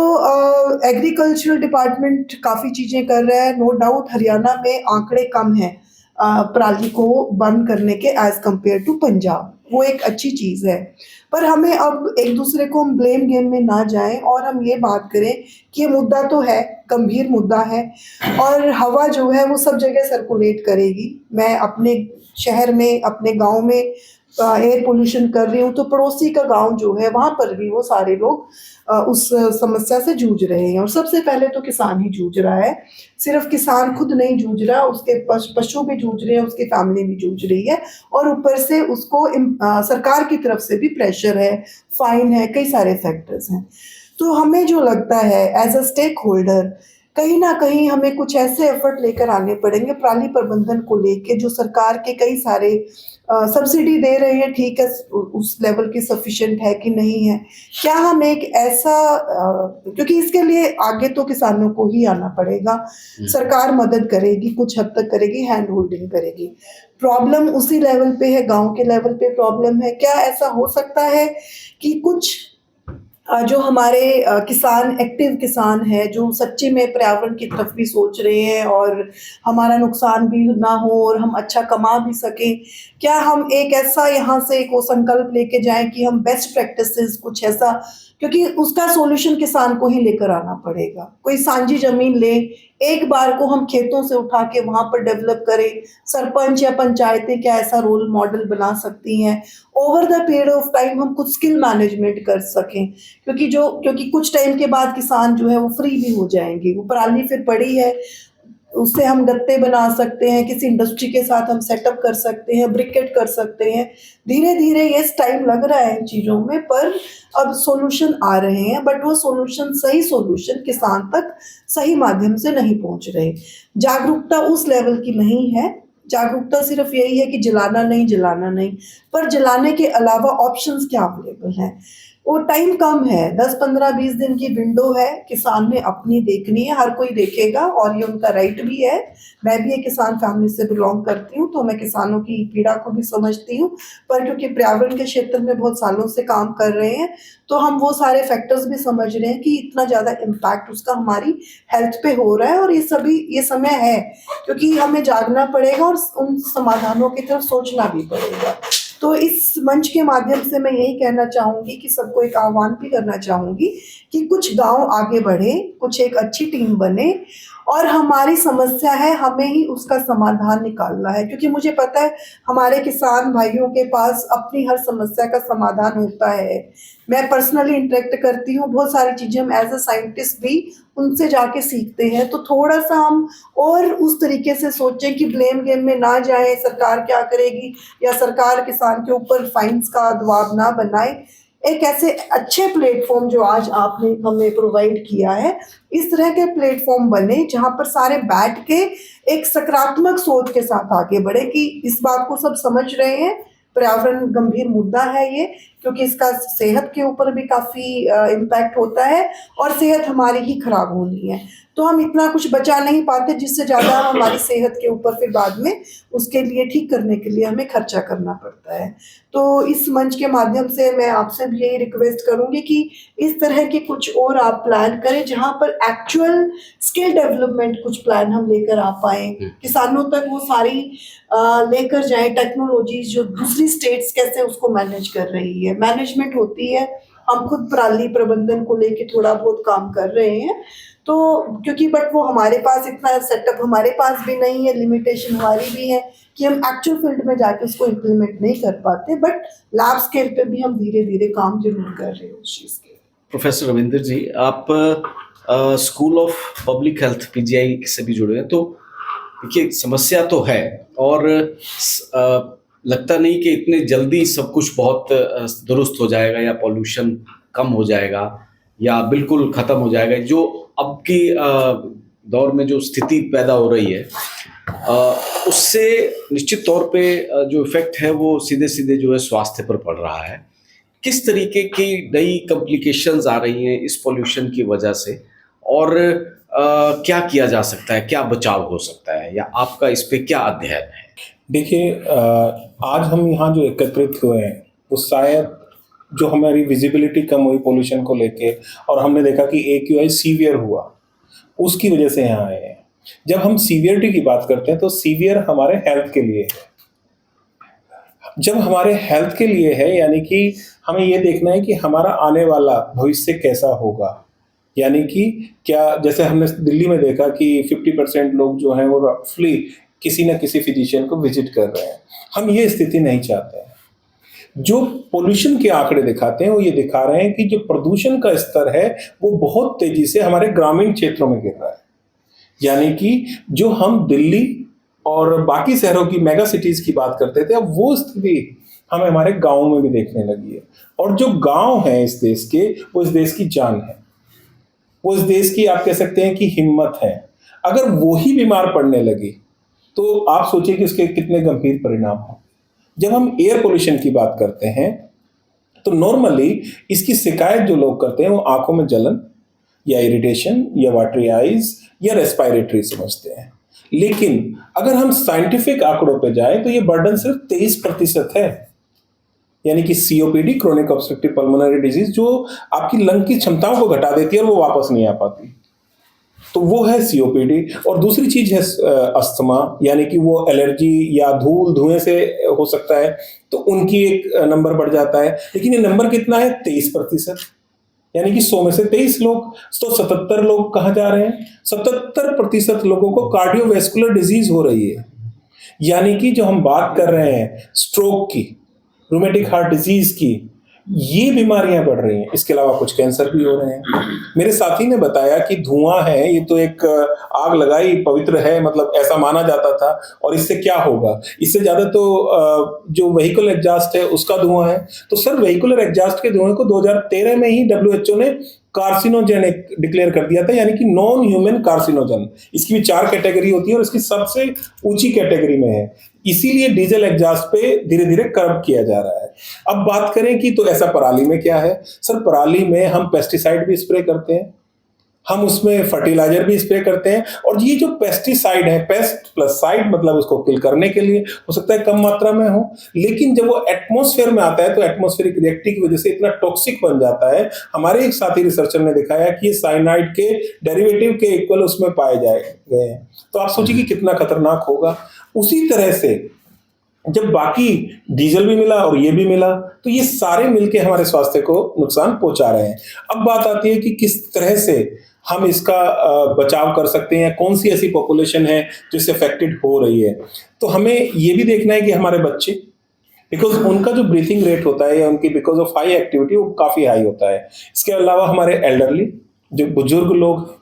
एग्रीकल्चरल डिपार्टमेंट काफ़ी चीज़ें कर रहा है, नो डाउट हरियाणा में आंकड़े कम हैं पराली को बर्न करने के एज़ कम्पेयर टू पंजाब, वो एक अच्छी चीज़ है। पर हमें अब एक दूसरे को हम ब्लेम गेम में ना जाएं और हम ये बात करें कि ये मुद्दा तो है, गंभीर मुद्दा है और हवा जो है वो सब जगह सर्कुलेट करेगी। मैं अपने शहर में, अपने गांव में एयर पोल्यूशन कर रही हूँ, तो पड़ोसी का गांव जो है वहाँ पर भी वो सारे लोग उस समस्या से जूझ रहे हैं और सबसे पहले तो किसान ही जूझ रहा है। सिर्फ किसान खुद नहीं जूझ रहा, उसके पशु भी जूझ रहे हैं, उसकी फैमिली भी जूझ रही है और ऊपर से उसको सरकार की तरफ से भी प्रेशर है, फाइन है, कई सारे फैक्टर्स हैं। तो हमें जो लगता है एज अ स्टेक होल्डर, कहीं ना कहीं हमें कुछ ऐसे एफर्ट लेकर आने पड़ेंगे पराली प्रबंधन को लेके, जो सरकार के कई सारे सब्सिडी दे रहे हैं, ठीक है, उस लेवल की सफिशिएंट है कि नहीं है, क्या हम एक ऐसा क्योंकि इसके लिए आगे तो किसानों को ही आना पड़ेगा, सरकार मदद करेगी, कुछ हद तक करेगी, हैंड होल्डिंग करेगी। प्रॉब्लम उसी लेवल पे है, गांव के लेवल पे प्रॉब्लम है। क्या ऐसा हो सकता है कि कुछ जो हमारे किसान, एक्टिव किसान है, जो सच्ची में पर्यावरण की तरफ भी सोच रहे हैं और हमारा नुकसान भी ना हो और हम अच्छा कमा भी सकें, क्या हम एक ऐसा यहाँ से एक वो संकल्प लेके जाएं कि हम बेस्ट प्रैक्टिसेस कुछ ऐसा क्योंकि उसका सॉल्यूशन किसान को ही लेकर आना पड़ेगा। कोई सांझी जमीन ले, एक बार को हम खेतों से उठा के वहां पर डेवलप करें, सरपंच या पंचायतें क्या ऐसा रोल मॉडल बना सकती हैं, over the period of time हम कुछ स्किल मैनेजमेंट कर सकें, क्योंकि कुछ टाइम के बाद किसान जो है वो फ्री भी हो जाएंगे, वो पराली फिर पड़ी है, उससे हम गत्ते बना सकते हैं, किसी इंडस्ट्री के साथ हम सेटअप कर सकते हैं, ब्रिकेट कर सकते हैं। धीरे धीरे ये टाइम लग रहा है इन चीज़ों में, पर अब सॉल्यूशन आ रहे हैं, बट वो सॉल्यूशन सही सॉल्यूशन किसान तक सही माध्यम से नहीं पहुंच रहे। जागरूकता उस लेवल की नहीं है। जागरूकता सिर्फ यही है कि जलाना नहीं, पर जलाने के अलावा ऑप्शंस क्या अवेलेबल हैं। वो टाइम कम है, 10, 15, 20 दिन की विंडो है, किसान ने अपनी देखनी है, हर कोई देखेगा और ये उनका राइट भी है। मैं भी एक किसान फैमिली से बिलोंग करती हूँ, तो मैं किसानों की पीड़ा को भी समझती हूँ, पर क्योंकि पर्यावरण के क्षेत्र में बहुत सालों से काम कर रहे हैं, तो हम वो सारे फैक्टर्स भी समझ रहे हैं कि इतना ज़्यादा इम्पैक्ट उसका हमारी हेल्थ पे हो रहा है, और ये समय है क्योंकि हमें जागना पड़ेगा और उन समाधानों की तरफ सोचना भी पड़ेगा। तो इस मंच के माध्यम से मैं यही कहना चाहूँगी कि सबको एक आह्वान भी करना चाहूँगी कि कुछ गांव आगे बढ़े, कुछ एक अच्छी टीम बने, और हमारी समस्या है, हमें ही उसका समाधान निकालना है, क्योंकि मुझे पता है हमारे किसान भाइयों के पास अपनी हर समस्या का समाधान होता है। मैं पर्सनली इंटरेक्ट करती हूँ, बहुत सारी चीज़ें हम एज अ साइंटिस्ट भी उनसे जाके सीखते हैं, तो थोड़ा सा हम और उस तरीके से सोचें कि ब्लेम गेम में ना जाए, सरकार क्या करेगी या सरकार किसान के ऊपर फाइन्स का दबाव ना बनाए। एक ऐसे अच्छे प्लेटफॉर्म जो आज आपने हमें प्रोवाइड किया है, इस तरह के प्लेटफॉर्म बने जहां पर सारे बैठ के एक सकारात्मक सोच के साथ आगे बढ़े कि इस बात को सब समझ रहे हैं, पर्यावरण गंभीर मुद्दा है ये, क्योंकि इसका सेहत के ऊपर भी काफ़ी इम्पैक्ट होता है और सेहत हमारी ही खराब होनी है, तो हम इतना कुछ बचा नहीं पाते जिससे ज़्यादा हमारी सेहत के ऊपर फिर बाद में उसके लिए ठीक करने के लिए हमें खर्चा करना पड़ता है। तो इस मंच के माध्यम से मैं आपसे भी यही रिक्वेस्ट करूँगी कि इस तरह के कुछ और आप प्लान करें जहाँ पर एक्चुअल स्किल डेवलपमेंट कुछ प्लान हम लेकर आ पाएँ, किसानों तक वो सारी लेकर जाएं टेक्नोलॉजीज जो दूसरी स्टेट्स कैसे उसको मैनेज कर रही है, मैनेजमेंट होती है। हम खुद पराली प्रबंधन को लेके थोड़ा बहुत काम कर रहे हैं, तो क्योंकि बट वो हमारे पास इतना सेटअप हमारे पास भी नहीं है, लिमिटेशन हमारी भी है कि हम एक्चुअल फील्ड में जाके उसको इम्प्लीमेंट नहीं कर पाते, बट लैब स्केल पे भी हम धीरे धीरे काम जरूर कर रहे हैं उस चीज़ के। प्रोफेसर रविंदर जी, आप school of public health PGI से भी जुड़े हैं, तो देखिए समस्या तो है और लगता नहीं कि इतने जल्दी सब कुछ बहुत दुरुस्त हो जाएगा या पॉल्यूशन कम हो जाएगा या बिल्कुल ख़त्म हो जाएगा। जो अब की दौर में जो स्थिति पैदा हो रही है उससे निश्चित तौर पे जो इफ़ेक्ट है वो सीधे सीधे जो है स्वास्थ्य पर पड़ रहा है। किस तरीके की नई कॉम्प्लिकेशंस आ रही हैं इस पॉल्यूशन की वजह से, और क्या किया जा सकता है, क्या बचाव हो सकता है, या आपका इस पे क्या अध्ययन है? देखिए, आज हम यहाँ जो एकत्रित हुए हैं वो शायद जो हमारी विजिबिलिटी कम हुई पोल्यूशन को लेके, और हमने देखा कि AQI सीवियर हुआ, उसकी वजह से यहाँ आए हैं। जब हम सीवियरिटी की बात करते हैं तो सीवियर हमारे हेल्थ के लिए है। जब हमारे हेल्थ के लिए है यानी कि हमें ये देखना है कि हमारा आने वाला भविष्य कैसा होगा, यानी कि क्या, जैसे हमने दिल्ली में देखा कि 50% लोग जो हैं वो रफली किसी न किसी फिजिशियन को विजिट कर रहे हैं। हम ये स्थिति नहीं चाहते हैं। जो पोल्यूशन के आंकड़े दिखाते हैं वो ये दिखा रहे हैं कि जो प्रदूषण का स्तर है वो बहुत तेजी से हमारे ग्रामीण क्षेत्रों में गिर रहा है, यानी कि जो हम दिल्ली और बाकी शहरों की मेगा सिटीज की बात करते थे, अब वो स्थिति हमें हमारे गाँव में भी देखने लगी है। और जो गाँव हैं इस देश के, वो इस देश की जान है, वो इस देश की आप कह सकते हैं कि हिम्मत है। अगर वो ही बीमार पड़ने लगी तो आप सोचिए कि उसके कितने गंभीर परिणाम हो। जब हम एयर पोल्यूशन की बात करते हैं तो नॉर्मली इसकी शिकायत जो लोग करते हैं वो आंखों में जलन या इरिटेशन या वाटरी आइज या रेस्पिरेटरी समझते हैं, लेकिन अगर हम साइंटिफिक आंकड़ों पे जाएं तो ये बर्डन सिर्फ 23% है, यानी कि COPD, chronic obstructive pulmonary disease, जो आपकी लंग की क्षमताओं को घटा देती है और वो वापस नहीं आ पाती, तो वो है COPD। और दूसरी चीज है अस्थमा, यानी कि वो एलर्जी या धूएं से हो सकता है, तो उनकी एक नंबर बढ़ जाता है। लेकिन ये नंबर कितना है? 23%। यानी कि 100 में से 23 लोग, तो 77 लोग कहाँ जा रहे हैं? 77% लोगों को कार्डियोवैस्कुलर डिजीज हो रही है। यानी कि जो हम बात कर रहे हैं स्ट्रोक की, रूमेटिक हार्ट डिजीज की, ये बीमारियां बढ़ रही हैं। इसके अलावा कुछ कैंसर भी हो रहे हैं। मेरे साथी ने बताया कि धुआं है, ये तो एक आग लगाई पवित्र है, मतलब ऐसा माना जाता था, और इससे क्या होगा? इससे ज्यादा तो जो व्हीकल एग्जॉस्ट है उसका धुआं है। तो सर, व्हीकुलर एग्जॉस्ट के धुएं को 2013 में ही WHO ने कार्सिनोजेनिक डिक्लेयर कर दिया था, यानी कि नॉन ह्यूमन कार्सिनोजन। इसकी भी 4 कैटेगरी होती है और इसकी सबसे ऊंची कैटेगरी में है। इसीलिए डीजल एग्जॉस्ट पे धीरे धीरे कर्व किया जा रहा है। अब बात करें कि तो ऐसा पराली में क्या है? सर, पराली में हम पेस्टिसाइड भी स्प्रे करते हैं, हम उसमें फर्टिलाइजर भी स्प्रे करते हैं, और ये जो पेस्टिसाइड है, पेस्ट प्लस साइड मतलब उसको किल करने के लिए, हो सकता है कम मात्रा में हो, लेकिन जब वो एटमॉस्फेयर में आता है तो एटमॉस्फेरिक रिएक्टिव की वजह से इतना टॉक्सिक बन जाता है। हमारे एक साथी रिसर्चर ने दिखाया कि ये साइनाइड के डेरिवेटिव के इक्वल उसमें पाए गए हैं। तो आप सोचिए कि कितना खतरनाक होगा। उसी तरह से जब बाकी डीजल भी मिला और ये भी मिला, तो ये सारे मिलके हमारे स्वास्थ्य को नुकसान पहुंचा रहे हैं। अब बात आती है कि किस तरह से हम इसका बचाव कर सकते हैं, कौन सी ऐसी पॉपुलेशन है जो इससे अफेक्टेड हो रही है। तो हमें ये भी देखना है कि हमारे बच्चे, बिकॉज उनका जो ब्रीथिंग रेट होता है या उनकी बिकॉज ऑफ हाई एक्टिविटी वो काफ़ी हाई होता है। इसके अलावा हमारे एल्डरली, जो बुजुर्ग लोग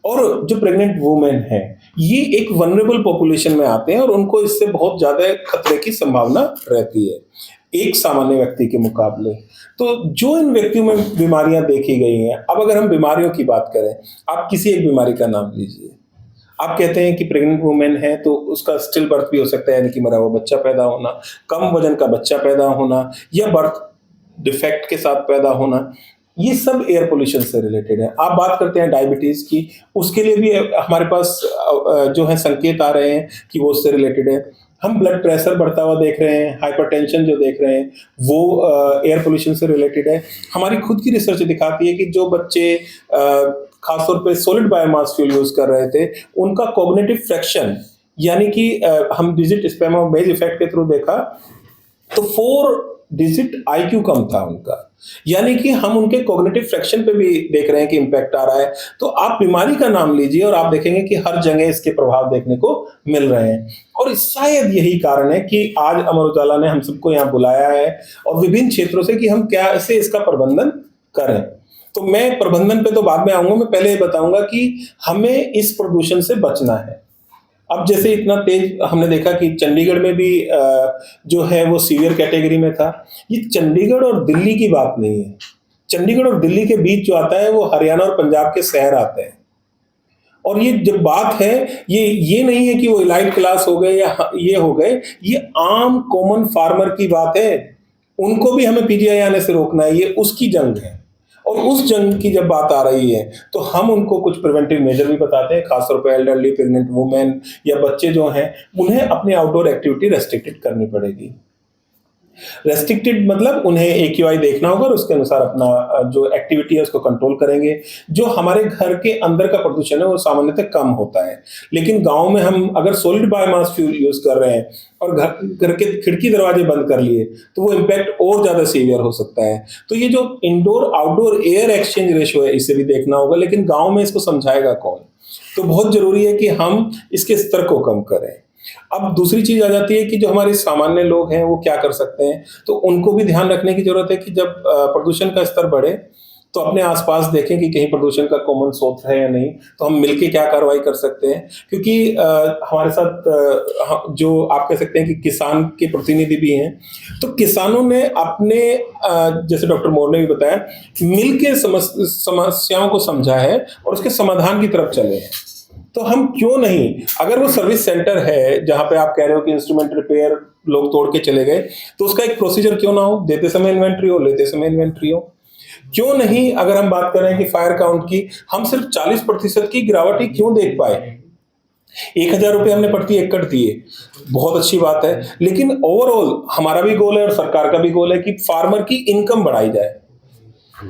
और जो प्रेग्नेंट वुमेन है, ये एक वनरेबल पॉपुलेशन में आते हैं और उनको इससे बहुत ज़्यादा खतरे की संभावना रहती है एक सामान्य व्यक्ति के मुकाबले। तो जो इन व्यक्तियों में बीमारियां देखी गई हैं, अब अगर हम बीमारियों की बात करें, आप किसी एक बीमारी का नाम लीजिए। आप कहते हैं कि प्रेग्नेंट वुमेन है तो उसका स्टिल बर्थ भी हो सकता है, यानी कि मरा हुआ बच्चा पैदा होना, कम वजन का बच्चा पैदा होना, या बर्थ डिफेक्ट के साथ पैदा होना। ये सब एयर पोल्यूशन से रिलेटेड है। आप बात करते हैं डायबिटीज की, उसके लिए भी हमारे पास जो है संकेत आ रहे हैं कि वो उससे रिलेटेड है। हम ब्लड प्रेशर बढ़ता हुआ देख रहे हैं, हाइपरटेंशन जो देख रहे हैं वो एयर पोल्यूशन से रिलेटेड है। हमारी खुद की रिसर्च दिखाती है कि जो बच्चे खासतौर पे सॉलिड बायोमास फ्यूल यूज कर रहे थे, उनका कॉग्निटिव फ्रैक्शन, यानी कि हम डिजिट स्पैम बेज इफेक्ट के थ्रू देखा तो 4 डिजिट IQ कम था उनका, यानी कि हम उनके कॉग्निटिव फ्रैक्शन पे भी देख रहे हैं कि इम्पैक्ट आ रहा है। तो आप बीमारी का नाम लीजिए और आप देखेंगे कि हर जगह इसके प्रभाव देखने को मिल रहे हैं। और शायद यही कारण है कि आज अमर उजाला ने हम सबको यहाँ बुलाया है और विभिन्न क्षेत्रों से कि हम कैसे इसका प्रबंधन करें। तो मैं प्रबंधन पे तो बाद में आऊंगा, मैं पहले ये बताऊंगा कि हमें इस प्रदूषण से बचना है। अब जैसे इतना तेज हमने देखा कि चंडीगढ़ में भी जो है वो सीवियर कैटेगरी में था। ये चंडीगढ़ और दिल्ली की बात नहीं है। चंडीगढ़ और दिल्ली के बीच जो आता है वो हरियाणा और पंजाब के शहर आते हैं। और ये जब बात है, ये नहीं है कि वो इलाइट क्लास हो गए या ये हो गए, ये आम कॉमन फार्मर की बात है। उनको भी हमें PGI आने से रोकना है, ये उसकी जंग है। और उस जंग की जब बात आ रही है तो हम उनको कुछ प्रिवेंटिव मेजर भी बताते हैं, खासतौर पर एल्डरली, प्रेग्नेंट वुमेन या बच्चे जो हैं उन्हें अपनी आउटडोर एक्टिविटी रेस्ट्रिक्टेड करनी पड़ेगी। रेस्ट्रिक्टेड मतलब उन्हें AQI देखना होगा और उसके अनुसार अपना जो एक्टिविटी है उसको कंट्रोल करेंगे। जो हमारे घर के अंदर का प्रदूषण है वो सामान्यतः कम होता है, लेकिन गांव में हम अगर सॉलिड बायोमास फ्यूल यूज कर रहे हैं और घर के खिड़की दरवाजे बंद कर लिए तो वो इम्पैक्ट और ज्यादा सीवियर हो सकता है। तो ये जो indoor outdoor air exchange ratio है इसे भी देखना होगा, लेकिन गाँव में इसको समझाएगा कौन? तो बहुत जरूरी है कि हम इसके स्तर को कम करें। अब दूसरी चीज आ जाती है कि जो हमारे सामान्य लोग हैं वो क्या कर सकते हैं, तो उनको भी ध्यान रखने की जरूरत है कि जब प्रदूषण का स्तर बढ़े तो अपने आसपास देखें कि कहीं प्रदूषण का कॉमन सोर्स है या नहीं, तो हम मिलके क्या कार्रवाई कर सकते हैं। क्योंकि हमारे साथ जो आप कह सकते हैं कि किसान के प्रतिनिधि भी हैं, तो किसानों ने अपने जैसे डॉक्टर मोर ने भी बताया, मिलके समस्याओं को समझा है और उसके समाधान की तरफ चले हैं। तो हम क्यों नहीं, अगर वो सर्विस सेंटर है जहां पे आप कह रहे हो कि इंस्ट्रूमेंट रिपेयर लोग तोड़ के चले गए, तो उसका एक प्रोसीजर क्यों ना हो, देते समय इन्वेंट्री हो, लेते समय इन्वेंट्री हो। क्यों नहीं, अगर हम बात करें कि फायर काउंट की, हम सिर्फ 40% की गिरावट ही क्यों देख पाए? 1000 रुपये हमने प्रति एकड़ दिए, बहुत अच्छी बात है, लेकिन ओवरऑल हमारा भी गोल है और सरकार का भी गोल है कि फार्मर की इनकम बढ़ाई जाए।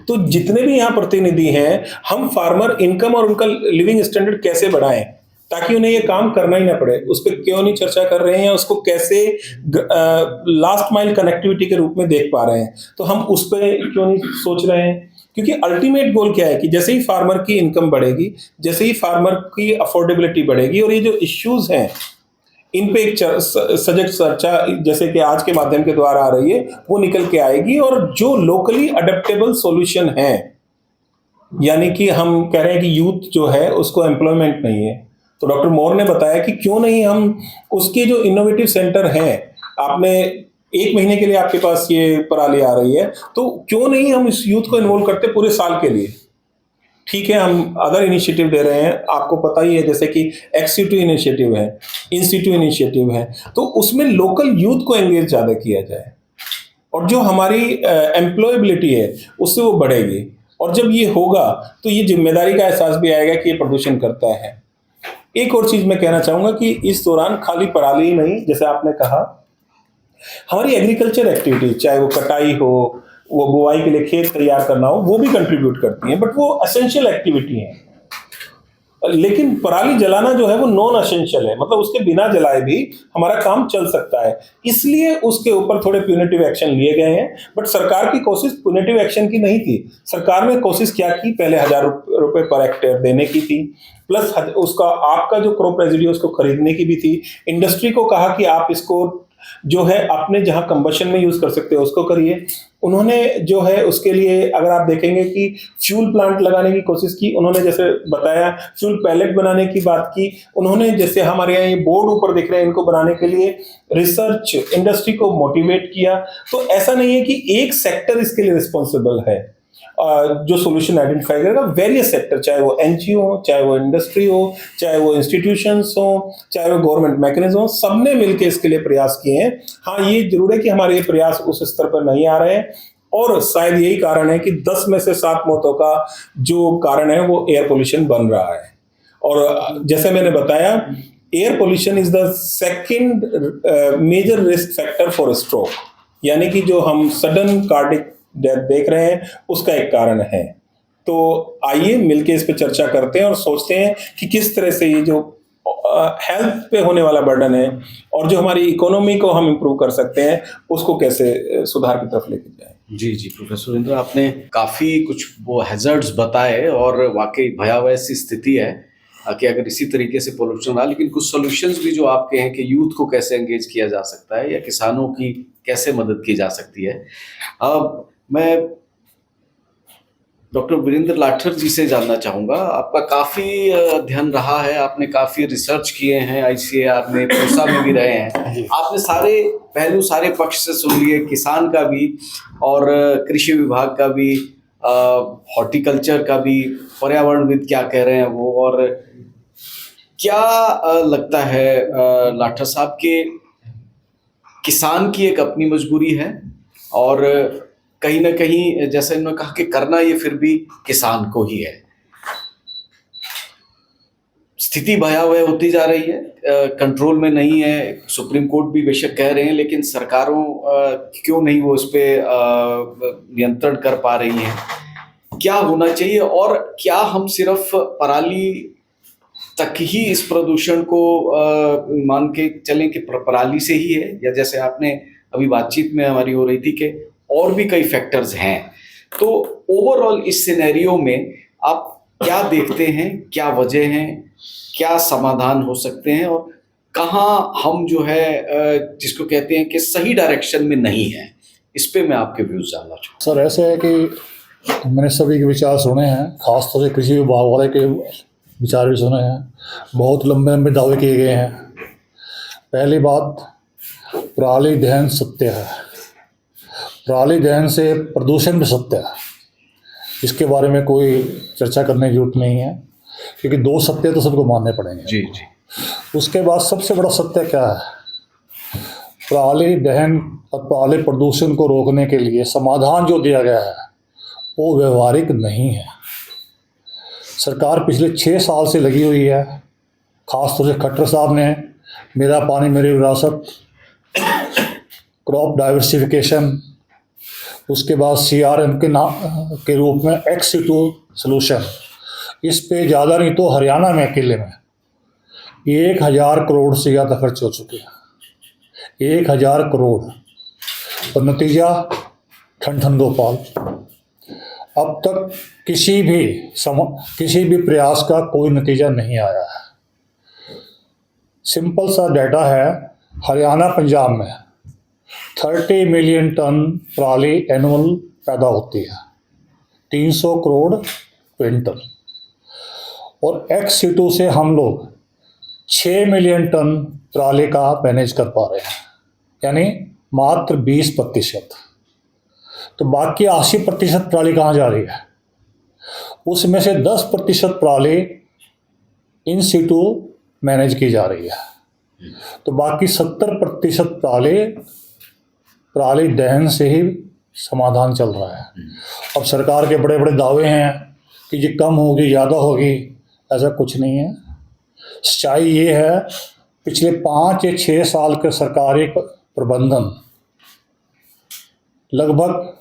तो जितने भी यहाँ प्रतिनिधि हैं, हम फार्मर इनकम और उनका लिविंग स्टैंडर्ड कैसे बढ़ाएं ताकि उन्हें ये काम करना ही ना पड़े, उस पर क्यों नहीं चर्चा कर रहे हैं, उसको कैसे लास्ट माइल कनेक्टिविटी के रूप में देख पा रहे हैं, तो हम उस पर क्यों नहीं सोच रहे हैं। क्योंकि अल्टीमेट गोल क्या है कि जैसे ही फार्मर की इनकम बढ़ेगी, जैसे ही फार्मर की अफोर्डेबिलिटी बढ़ेगी और ये जो इश्यूज हैं इन पे एक सजग चर्चा जैसे कि आज के माध्यम के द्वारा आ रही है वो निकल के आएगी, और जो लोकली अडेप्टेबल सॉल्यूशन है, यानी कि हम कह रहे हैं कि यूथ जो है उसको एम्प्लॉयमेंट नहीं है, तो डॉक्टर मोर ने बताया कि क्यों नहीं हम उसके जो इनोवेटिव सेंटर हैं, आपने 1 महीने के लिए आपके पास ये पराली आ रही है, तो क्यों नहीं हम इस यूथ को इन्वॉल्व करते पूरे साल के लिए। ठीक है, हम अदर इनिशिएटिव दे रहे हैं, आपको पता ही है जैसे कि एक्स-सिटू इनिशिएटिव है, इन-सिटू इनिशिएटिव है, तो उसमें लोकल यूथ को एंगेज ज़्यादा किया जाए और जो हमारी एम्प्लॉयबिलिटी है उससे वो बढ़ेगी, और जब ये होगा तो ये जिम्मेदारी का एहसास भी आएगा कि ये प्रदूषण करता है। एक और चीज़ मैं कहना चाहूँगा कि इस दौरान खाली पराली ही नहीं, जैसे आपने कहा, हमारी एग्रीकल्चर एक्टिविटी, चाहे वो कटाई हो, वो बुआई के लिए खेत तैयार करना हो, वो भी कंट्रीब्यूट करती हैं, बट वो एसेंशियल एक्टिविटी है। लेकिन पराली जलाना जो है वो नॉन एसेंशियल है, मतलब उसके बिना जलाए भी हमारा काम चल सकता है, इसलिए उसके ऊपर थोड़े प्यूनिटिव एक्शन लिए गए हैं। बट सरकार की कोशिश प्यूनिटिव एक्शन की नहीं थी, सरकार ने कोशिश क्या की, पहले 1000 रुपए पर हेक्टेयर देने की थी, प्लस उसका आपका जो क्रॉप रेजिड्यू उसको खरीदने की भी थी। इंडस्ट्री को कहा कि आप इसको जो है अपने जहां कंबशन में यूज कर सकते हो उसको करिए। उन्होंने जो है उसके लिए अगर आप देखेंगे कि फ्यूल प्लांट लगाने की कोशिश की, उन्होंने जैसे बताया फ्यूल पैलेट बनाने की बात की, उन्होंने जैसे हमारे यहाँ ये बोर्ड ऊपर दिख रहे हैं इनको बनाने के लिए रिसर्च इंडस्ट्री को मोटिवेट किया। तो ऐसा नहीं है कि एक सेक्टर इसके लिए रिस्पॉन्सिबल है जो सोल्यूशन आइडेंटिफाई करेगा, वेरियस सेक्टर, चाहे वो एनजीओ हो, चाहे वो इंडस्ट्री हो, चाहे वो इंस्टीट्यूशंस हो, चाहे वो गवर्नमेंट मैकेनिज्म हो, सबने मिलकर इसके लिए प्रयास किए हैं। हाँ, ये जरूर है कि हमारे ये प्रयास उस स्तर पर नहीं आ रहे हैं, और शायद यही कारण है कि 10 में से 7 मौतों का जो कारण है वो एयर पोल्यूशन बन रहा है। और जैसे मैंने बताया, air pollution is the second major risk factor for stroke, यानी कि जो हम सडन कार्डिक डेथ देख रहे हैं उसका एक कारण है। तो आइए मिलके इस पे चर्चा करते हैं और सोचते हैं कि किस तरह से ये जो हेल्थ पे होने वाला बर्डन है और जो हमारी इकोनॉमी को हम इम्प्रूव कर सकते हैं उसको कैसे सुधार की तरफ लेके जाएं। जी प्रोफेसर सुरेंद्र, आपने काफ़ी कुछ वो हैजर्ड्स बताए और वाकई भयावह सी स्थिति है कि अगर इसी तरीके से पोल्यूशन रहा, लेकिन कुछ सॉल्यूशंस भी जो आपके हैं कि यूथ को कैसे एंगेज किया जा सकता है या किसानों की कैसे मदद की जा सकती है। अब मैं डॉक्टर वीरेंद्र लाठर जी से जानना चाहूँगा, आपका काफ़ी अध्ययन रहा है, आपने काफ़ी रिसर्च किए हैं, ICAR में, पूसा में भी रहे हैं, आपने सारे पहलू सारे पक्ष से सुन लिए, किसान का भी और कृषि विभाग का भी, हॉर्टिकल्चर का भी, पर्यावरणविद क्या कह रहे हैं वो, और क्या लगता है लाठर साहब के किसान की एक अपनी मजबूरी है और कहीं ना कहीं जैसे इन्होंने कहा कि करना ये फिर भी किसान को ही है। स्थिति भयावह होती जा रही है, कंट्रोल में नहीं है, सुप्रीम कोर्ट भी बेशक कह रहे हैं, लेकिन सरकारों क्यों नहीं वो इस पे नियंत्रण कर पा रही हैं। क्या होना चाहिए और क्या हम सिर्फ पराली तक ही इस प्रदूषण को मान के चलें कि पराली से ही है, या जैसे आपने अभी बातचीत में हमारी हो रही थी कि और भी कई फैक्टर्स हैं। तो ओवरऑल इस सिनेरियो में आप क्या देखते हैं, क्या वजह हैं, क्या समाधान हो सकते हैं और कहाँ हम जो है जिसको कहते हैं कि सही डायरेक्शन में नहीं है, इस पे मैं आपके व्यूज जानना चाहूँगा। सर ऐसे है कि मैंने सभी के विचार सुने हैं, खासतौर से कृषि विभाग वाले के विचार भी सुने हैं, बहुत लंबे लंबे दावे किए गए हैं। पहली बात, पराली दहन सत्य है, पराली दहन से प्रदूषण भी सत्य है, इसके बारे में कोई चर्चा करने की जरूरत नहीं है, क्योंकि 2 सत्य तो सबको मानने पड़ेंगे। जी। उसके बाद सबसे बड़ा सत्य क्या है, पराली दहन और पराली प्रदूषण को रोकने के लिए समाधान जो दिया गया है वो व्यवहारिक नहीं है। सरकार पिछले 6 साल से लगी हुई है, खासतौर से खट्टर साहब ने मेरा पानी मेरी विरासत, क्रॉप डाइवर्सिफिकेशन, उसके बाद CRM के रूप में एक्स-सिटू सॉल्यूशन, इस पे ज़्यादा नहीं तो हरियाणा में अकेले में 1000 करोड़ से ज़्यादा खर्च हो चुके हैं, 1000 करोड़। और नतीजा ठन ठन गोपाल। अब तक किसी भी प्रयास का कोई नतीजा नहीं आया है। सिंपल सा डाटा है, हरियाणा पंजाब में 30 मिलियन टन पराली एनुअल पैदा होती है, 300 करोड़ क्विंटल, और एक्स सीटू से हम लोग 6 मिलियन टन पराली का मैनेज कर पा रहे हैं, यानी मात्र 20%। तो बाकी 80% पराली कहाँ जा रही है? उसमें से 10% पराली इन सीटू मैनेज की जा रही है, तो बाकी 70% पराली दहन से ही समाधान चल रहा है। अब सरकार के बड़े बड़े दावे हैं कि ये कम होगी, ज़्यादा होगी, ऐसा कुछ नहीं है। सच्चाई ये है, पिछले 5 या 6 साल के सरकारी प्रबंधन लगभग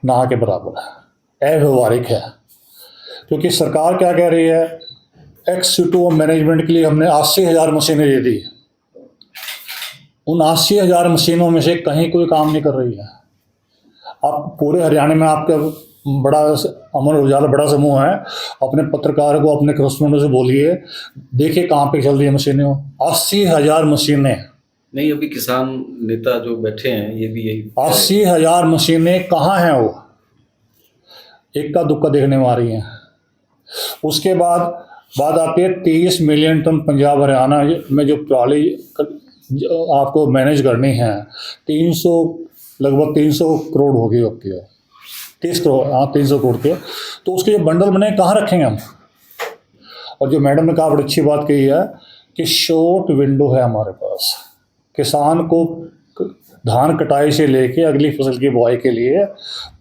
ना के बराबर है, अव्यवहारिक है। क्योंकि सरकार क्या कह रही है, एक्स सीटू मैनेजमेंट के लिए हमने 80,000 मशीनें दे दी, उन 80,000 मशीनों में से कहीं कोई काम नहीं कर रही है। आप पूरे हरियाणा में आपका बड़ा अमर उजाला बड़ा समूह है, अपने पत्रकार को, अपने करस्पॉन्डेंट से बोलिए, देखिए कहाँ पे चल रही है मशीनें। 80,000 मशीनें नहीं, अभी किसान नेता जो बैठे हैं ये भी यही 80,000 मशीनें कहाँ हैं? वो इक्का दुक्का देखने में आ रही हैं। उसके बाद बात आती है 30 मिलियन टन पंजाब हरियाणा में जो पराली आपको मैनेज करनी है, 300 लगभग 300 करोड़ होगी आपकी, 30 करोड़, हाँ 300 करोड़ के। तो उसके जो बंडल बने कहाँ रखेंगे हम? और जो मैडम ने कहा बड़ी अच्छी बात कही है कि शॉर्ट विंडो है हमारे पास। किसान को धान कटाई से लेके अगली फसल की बुआई के लिए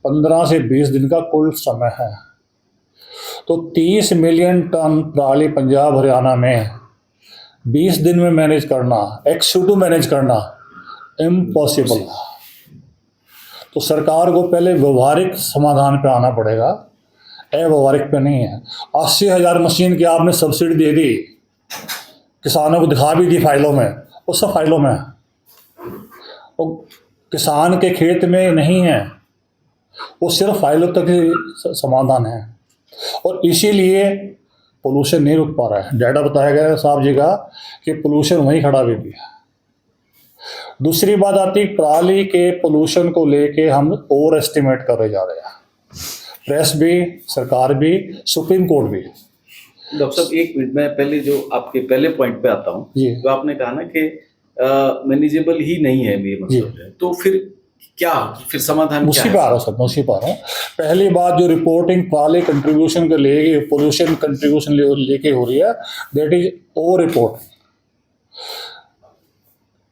15 से 20 दिन का कुल समय है। तो 30 मिलियन टन पराली पंजाब हरियाणा में 20 दिन में मैनेज करना, एक्स-2 मैनेज करना इम्पॉसिबल है। तो सरकार को पहले व्यवहारिक समाधान पे आना पड़ेगा, अव्यवहारिक पे नहीं है। 80,000 मशीन की आपने सब्सिडी दे दी, किसानों को दिखा भी दी फाइलों में, वो सब फाइलों में है, वो किसान के खेत में नहीं है, वो सिर्फ फाइलों तक ही समाधान है। और इसीलिए पोल्यूशन नहीं रुक पा रहा है। डाटा बताया गया है साहब जी का कि पोल्यूशन वहीं खड़ा भी है। दूसरी बात आती है पराली के पोल्यूशन को लेके हम ओवर एस्टिमेट कर जा रहे हैं, प्रेस भी, सरकार भी, सुप्रीम कोर्ट भी। डॉक्टर साहब एक मिनट, मैं पहले जो आपके पहले पॉइंट पे आता हूँ, तो आपने कहा ना कि मैनेजेबल ही नहीं है ये मतलब है, तो फिर क्या, फिर समाधान उसी पे आ रहा हूँ, उसी पे आ रहा हूँ। पहली बात जो रिपोर्टिंग पराली कंट्रीब्यूशन के लेके, पोल्यूशन कंट्रीब्यूशन लेके हो रही है, that is over report.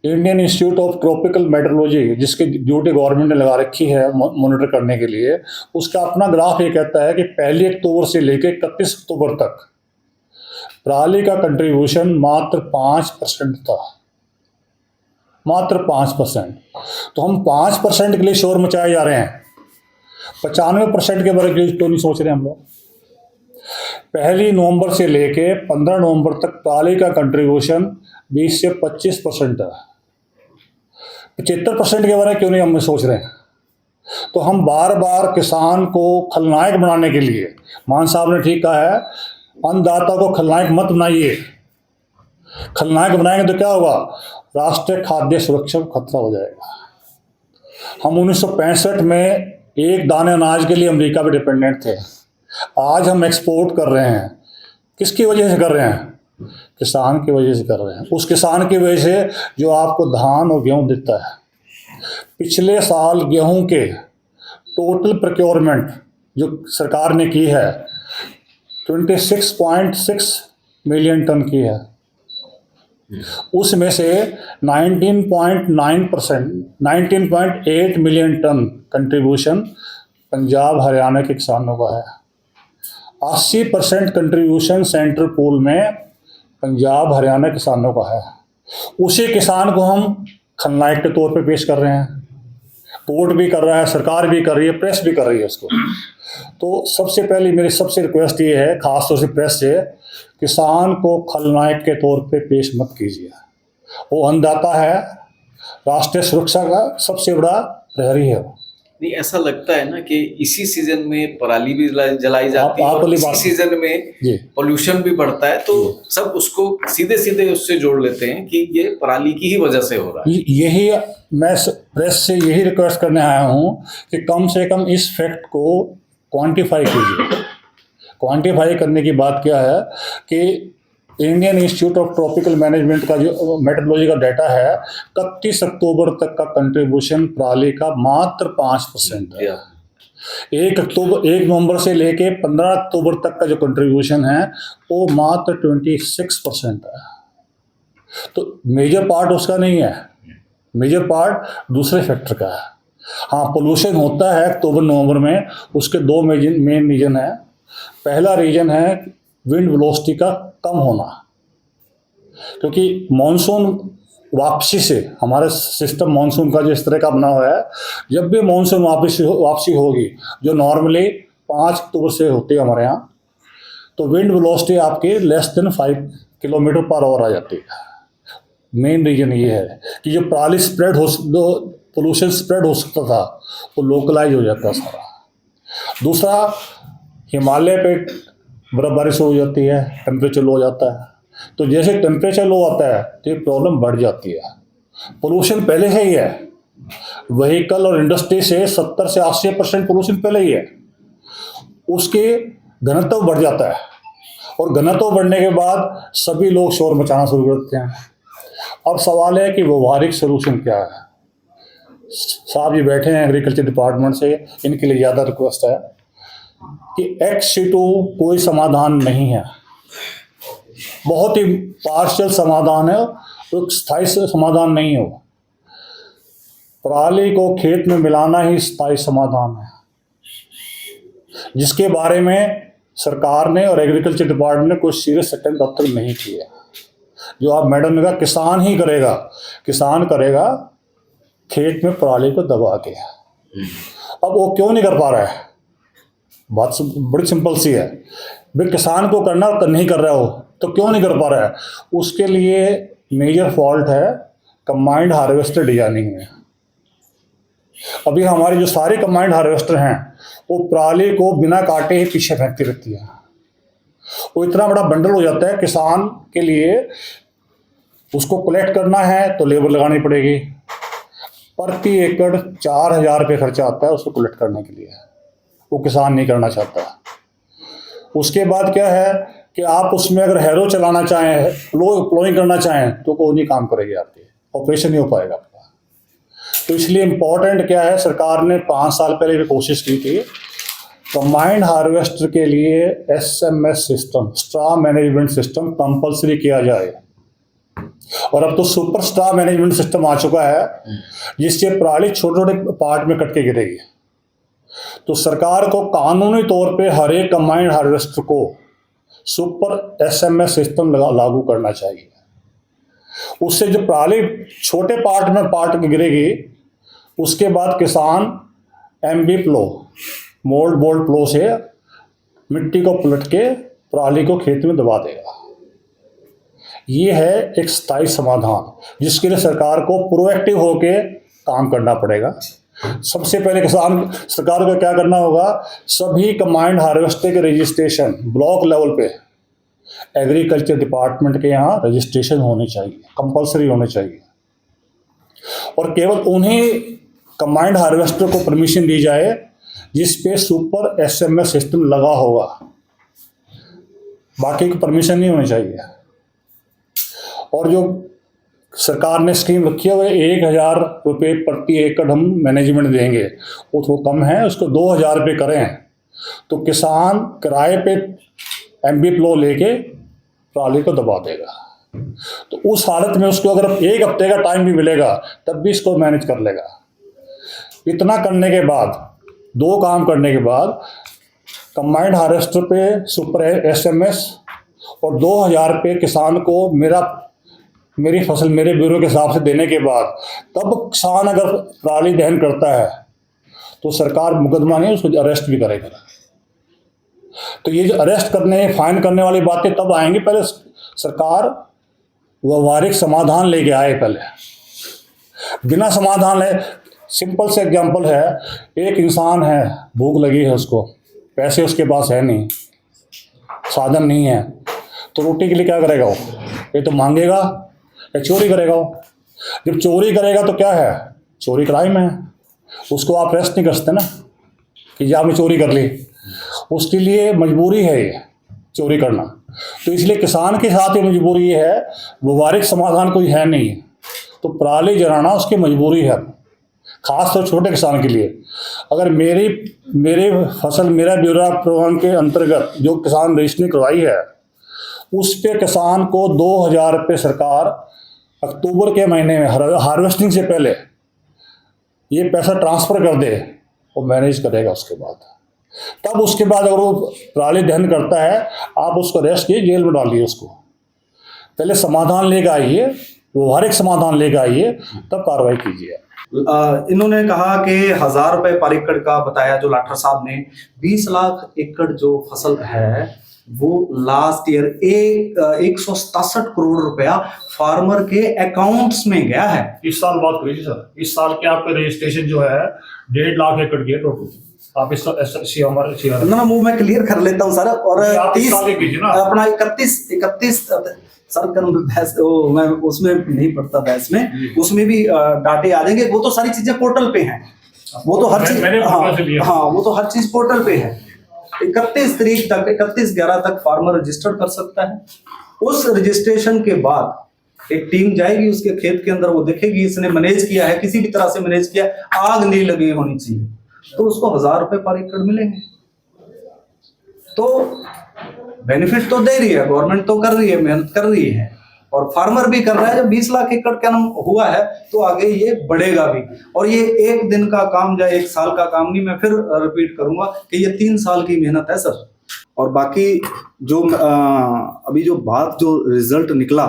Indian institute of tropical metrology, जिसकी ड्यूटी गवर्नमेंट ने लगा रखी है मॉनिटर करने के लिए, उसका अपना ग्राफ ये कहता है कि 1 अक्टूबर से लेकर 31 अक्टूबर तक पराली का कंट्रीब्यूशन मात्र 5% था, मात्र 5%। तो हम 5% के लिए शोर मचाए जा रहे हैं, 95% के बारे में तो नहीं सोच रहे हम लोग। 1 नवंबर से लेके 15 नवंबर तक पराली का कंट्रीब्यूशन 20 से 25% है, 75% के बारे में क्यों नहीं हम सोच रहे हैं? तो हम बार बार किसान को खलनायक बनाने के लिए, मान साहब ने ठीक कहा है, अन्नदाता को खलनायक मत बनाइए। खलनायक बनाएंगे तो क्या होगा? राष्ट्रीय खाद्य सुरक्षा को खतरा हो जाएगा। हम 1965 में एक दाने अनाज के लिए अमेरिका पे डिपेंडेंट थे, आज हम एक्सपोर्ट कर रहे हैं। किसकी वजह से कर रहे हैं? किसान की वजह से कर रहे हैं। उस किसान की वजह से जो आपको धान और गेहूं देता है। पिछले साल गेहूं के टोटल प्रोक्योरमेंट जो सरकार ने की है 26.6 मिलियन टन की है, उसमें से 19.8 million tonne contribution Punjab Haryana के किसानों का है। 80% कंट्रीब्यूशन सेंट्रल पूल में पंजाब हरियाणा किसानों का है। उसी किसान को हम खलनायक के तौर पे पेश कर रहे हैं। कोर्ट भी कर रहा है, सरकार भी कर रही है, प्रेस भी कर रही है इसको। तो सबसे पहले मेरी सबसे रिक्वेस्ट ये है, खासतौर से प्रेस से, किसान को खलनायक के तौर पे पेश मत कीजिए। वो अन्नदाता है, राष्ट्रीय सुरक्षा का सबसे बड़ा प्रहरी है। नहीं, ऐसा लगता है ना कि इसी सीजन में पराली भी जलाई जाती है आप और वाली इसी बात- सीजन में जी पोल्यूशन भी बढ़ता है, तो सब उसको सीधे सीधे उससे जोड़ लेते हैं कि ये पराली की ही वजह से हो रहा है। यही मैं प्रेस से यही रिक्वेस्ट करने आया हूँ कि कम से कम इस फैक्ट को क्वांटिफाई कीजिए। क्वांटिफाई करने की बात क्या है कि Indian institute of tropical management का जो मेट्रोलॉजी का डाटा है, 31 अक्टूबर तक का कंट्रीब्यूशन पराली का मात्र 5% है। 1 नवंबर से लेके 15 अक्टूबर तक का जो कंट्रीब्यूशन है वो मात्र 26% है। तो मेजर पार्ट उसका नहीं है, मेजर पार्ट दूसरे फैक्टर का है। हाँ, पोल्यूशन होता है अक्टूबर नवंबर में, उसके 2 मेन रीजन है। पहला रीजन है विंड वेलोसिटी का कम होना, क्योंकि मॉनसून वापसी से हमारे सिस्टम मॉनसून का जो इस तरह का बना हुआ है, जब भी मॉनसून वापसी होगी जो नॉर्मली 5 अक्टूबर से होती है हमारे यहाँ, तो विंड वेलोसिटी आपकी less than 5 kilometre per hour आ जाती है। मेन रीजन ये है कि जो पराली स्प्रेड हो, पोल्यूशन स्प्रेड हो सकता था वो लोकलाइज हो जाता सारा। दूसरा, हिमालय पे बर्फबारी शुरू हो जाती है, टेम्परेचर लो हो जाता है, तो जैसे टेम्परेचर लो आता है तो ये प्रॉब्लम बढ़ जाती है। पोल्यूशन पहले से ही है, व्हीकल और इंडस्ट्री से 70 से 80% पोल्यूशन पहले ही है, उसके घनत्व बढ़ जाता है और घनत्व बढ़ने के बाद सभी लोग शोर मचाना शुरू करते हैं। अब सवाल है कि व्यवहारिक सलूशन क्या है। साहब जी बैठे हैं एग्रीकल्चर डिपार्टमेंट से, इनके लिए ज़्यादा रिक्वेस्ट है कि ex-situ कोई समाधान नहीं है, बहुत ही पार्शियल समाधान है, तो स्थायी समाधान नहीं हो। पराली को खेत में मिलाना ही स्थायी समाधान है, जिसके बारे में सरकार ने और एग्रीकल्चर डिपार्टमेंट ने कोई सीरियस अटेम्प्ट अब तक नहीं किया। जो आप मैडम ने कहा किसान ही करेगा, किसान करेगा खेत में पराली को दबा के। अब वो क्यों नहीं कर पा रहा है? बात बड़ी सिंपल सी है, भाई किसान को करना और नहीं कर रहा हो तो क्यों नहीं कर पा रहा है? उसके लिए मेजर फॉल्ट है कंबाइंड हार्वेस्टर डिजाइनिंग में। अभी हमारे जो सारे कंबाइंड हार्वेस्टर हैं वो पराली को बिना काटे ही पीछे फेंकती रहती है। वो इतना बड़ा बंडल हो जाता है, किसान के लिए उसको कलेक्ट करना है तो लेबर लगानी पड़ेगी, प्रति एकड़ 4000 रुपये खर्चा आता है उसको कलेक्ट करने के लिए, वो किसान नहीं करना चाहता। उसके बाद क्या है कि आप उसमें अगर हैरो चलाना चाहें, प्लोइंग करना चाहें तो वो नहीं काम करेगी, आपकी ऑपरेशन नहीं हो पाएगा आपका। तो इसलिए इम्पोर्टेंट क्या है, सरकार ने 5 साल पहले भी कोशिश की थी कंबाइंड हार्वेस्टर के लिए SMS system, straw management system compulsory किया जाए, और अब तो सुपर स्ट्रा मैनेजमेंट सिस्टम आ चुका है जिससे पराली छोटे छोटे पार्ट में कट के गिरेगी। तो सरकार को कानूनी तौर पे हर एक कंबाइंड हार्वेस्टर को सुपर SMS सिस्टम लागू करना चाहिए। उससे जो पराली छोटे पार्ट में गिरेगी, उसके बाद किसान MB प्लो, मोल्ड बोल्ड प्लो से मिट्टी को पलट के पराली को खेत में दबा देगा। ये है एक स्थायी समाधान, जिसके लिए सरकार को प्रोएक्टिव होके काम करना पड़ेगा। सबसे पहले सरकार को क्या करना होगा, सभी कंबाइंड हार्वेस्टर के रजिस्ट्रेशन ब्लॉक लेवल पे एग्रीकल्चर डिपार्टमेंट के यहाँ रजिस्ट्रेशन होने चाहिए, कंपलसरी होने चाहिए, और केवल उन्हीं कंबाइंड हार्वेस्टर को परमिशन दी जाए जिस पे सुपर SMS सिस्टम लगा होगा, बाकी को परमिशन नहीं होनी चाहिए। और जो सरकार ने स्कीम रखी है वो 1000 रुपये प्रति एकड़ हम मैनेजमेंट देंगे, वो तो कम है, उसको 2000 रुपये करें तो किसान किराए पे MB प्लो लेके पराली को दबा देगा। तो उस हालत में उसको अगर 1 हफ्ते का टाइम भी मिलेगा तब भी इसको मैनेज कर लेगा। इतना करने के बाद, 2 काम करने के बाद, कंबाइंड हार्वेस्टर पे सुपर SMS और 2000 रुपये किसान को मेरी फसल मेरे ब्यूरो के हिसाब से देने के बाद, तब किसान अगर पराली दहन करता है तो सरकार मुकदमा नहीं, उसको अरेस्ट भी करेगा। तो ये जो अरेस्ट करने, फाइन करने वाली बातें तब आएंगी, पहले सरकार व्यवहारिक समाधान लेके आए। पहले बिना समाधान ले सिंपल से एग्जांपल है, एक इंसान है, भूख लगी है उसको, पैसे उसके पास है नहीं, साधन नहीं है, तो रोटी के लिए क्या करेगा वो? ये तो मांगेगा या चोरी करेगा वो। जब चोरी करेगा तो क्या है, चोरी क्राइम है, उसको आप अरेस्ट नहीं कर सकते ना कि जी आपने चोरी कर ली, उसके लिए मजबूरी है ये चोरी करना। तो इसलिए किसान के साथ ये मजबूरी ये है, व्यवहारिक समाधान कोई है नहीं, तो पराली जलाना उसकी मजबूरी है, खास तौर छोटे किसान के लिए। अगर मेरी फसल मेरा ब्यौरा प्रोग्राम के अंतर्गत जो किसान रजिस्ट्री करवाई है, उस पे किसान को 2000 रुपये सरकार अक्टूबर के महीने में हार्वेस्टिंग से पहले ये पैसा ट्रांसफ़र कर दे, वो मैनेज करेगा उसके बाद। तब उसके बाद अगर वो पराली दहन करता है, आप उसको अरेस्ट कीजिए, जेल में डालिए उसको। पहले समाधान लेकर आइए, व्यवहारिक समाधान लेकर आइए, तब कार्रवाई कीजिए। इन्होंने कहा कि 1000 रुपये पर एकड़ का बताया जो लाठर साहब ने। 20 लाख एकड़ जो फसल है वो लास्ट ईयर 167 करोड़ रुपया फार्मर के अकाउंट्स में गया है। इस साल बात करिए सर, इस साल के आपके रजिस्ट्रेशन जो है 1.5 लाख एकड़ की है टोटल। आप इस ना वो मैं क्लियर कर लेता हूँ सर। और 30 अपना 31 सर बहस मैं उसमें नहीं पढ़ता, बहस में उसमें भी डाटे आ जाएंगे। वो तो सारी चीजें पोर्टल पे हैं, वो तो हर चीज, हाँ वो तो हर चीज पोर्टल पे है। 31/11 तक फार्मर रजिस्टर कर सकता है। उस रजिस्ट्रेशन के बाद एक टीम जाएगी उसके खेत के अंदर, वो देखेगी इसने मैनेज किया है, किसी भी तरह से मैनेज किया, आग नहीं लगी होनी चाहिए, तो उसको 1000 रुपये पर एकड़ मिलेंगे। तो बेनिफिट तो दे रही है गवर्नमेंट, तो कर रही है, मेहनत कर रही है, और फार्मर भी कर रहा है। जब 20 लाख एकड़ का हुआ है तो आगे ये बढ़ेगा भी। और ये एक दिन का काम या एक साल का काम नहीं, मैं फिर रिपीट करूंगा कि ये 3 साल की मेहनत है सर। और बाकी जो अभी जो बात जो रिजल्ट निकला,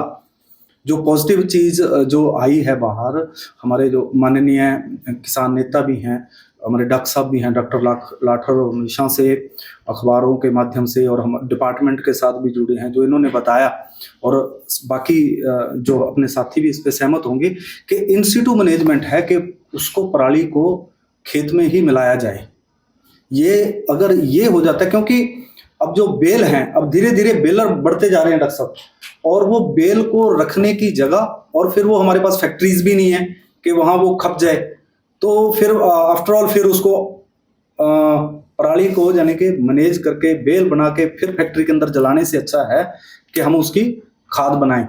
जो पॉजिटिव चीज जो आई है बाहर, हमारे जो माननीय किसान नेता भी हैं, हमारे डॉक्टर साहब भी हैं, डॉक्टर लाठर और निशा से, अखबारों के माध्यम से, और हम डिपार्टमेंट के साथ भी जुड़े हैं, जो इन्होंने बताया, और बाकी जो अपने साथी भी इस पे सहमत होंगे कि इन सिटू मैनेजमेंट है कि उसको पराली को खेत में ही मिलाया जाए। ये अगर ये हो जाता है, क्योंकि अब जो बेल हैं, अब धीरे धीरे बेलर बढ़ते जा रहे हैं डॉक्टर साहब, और वो बेल को रखने की जगह, और फिर वो हमारे पास फैक्ट्रीज भी नहीं है कि वहाँ वो खप जाए, तो फिर आफ्टर ऑल फिर उसको पराली को यानी कि मैनेज करके बेल बना के फिर फैक्ट्री के अंदर जलाने से अच्छा है कि हम उसकी खाद बनाएं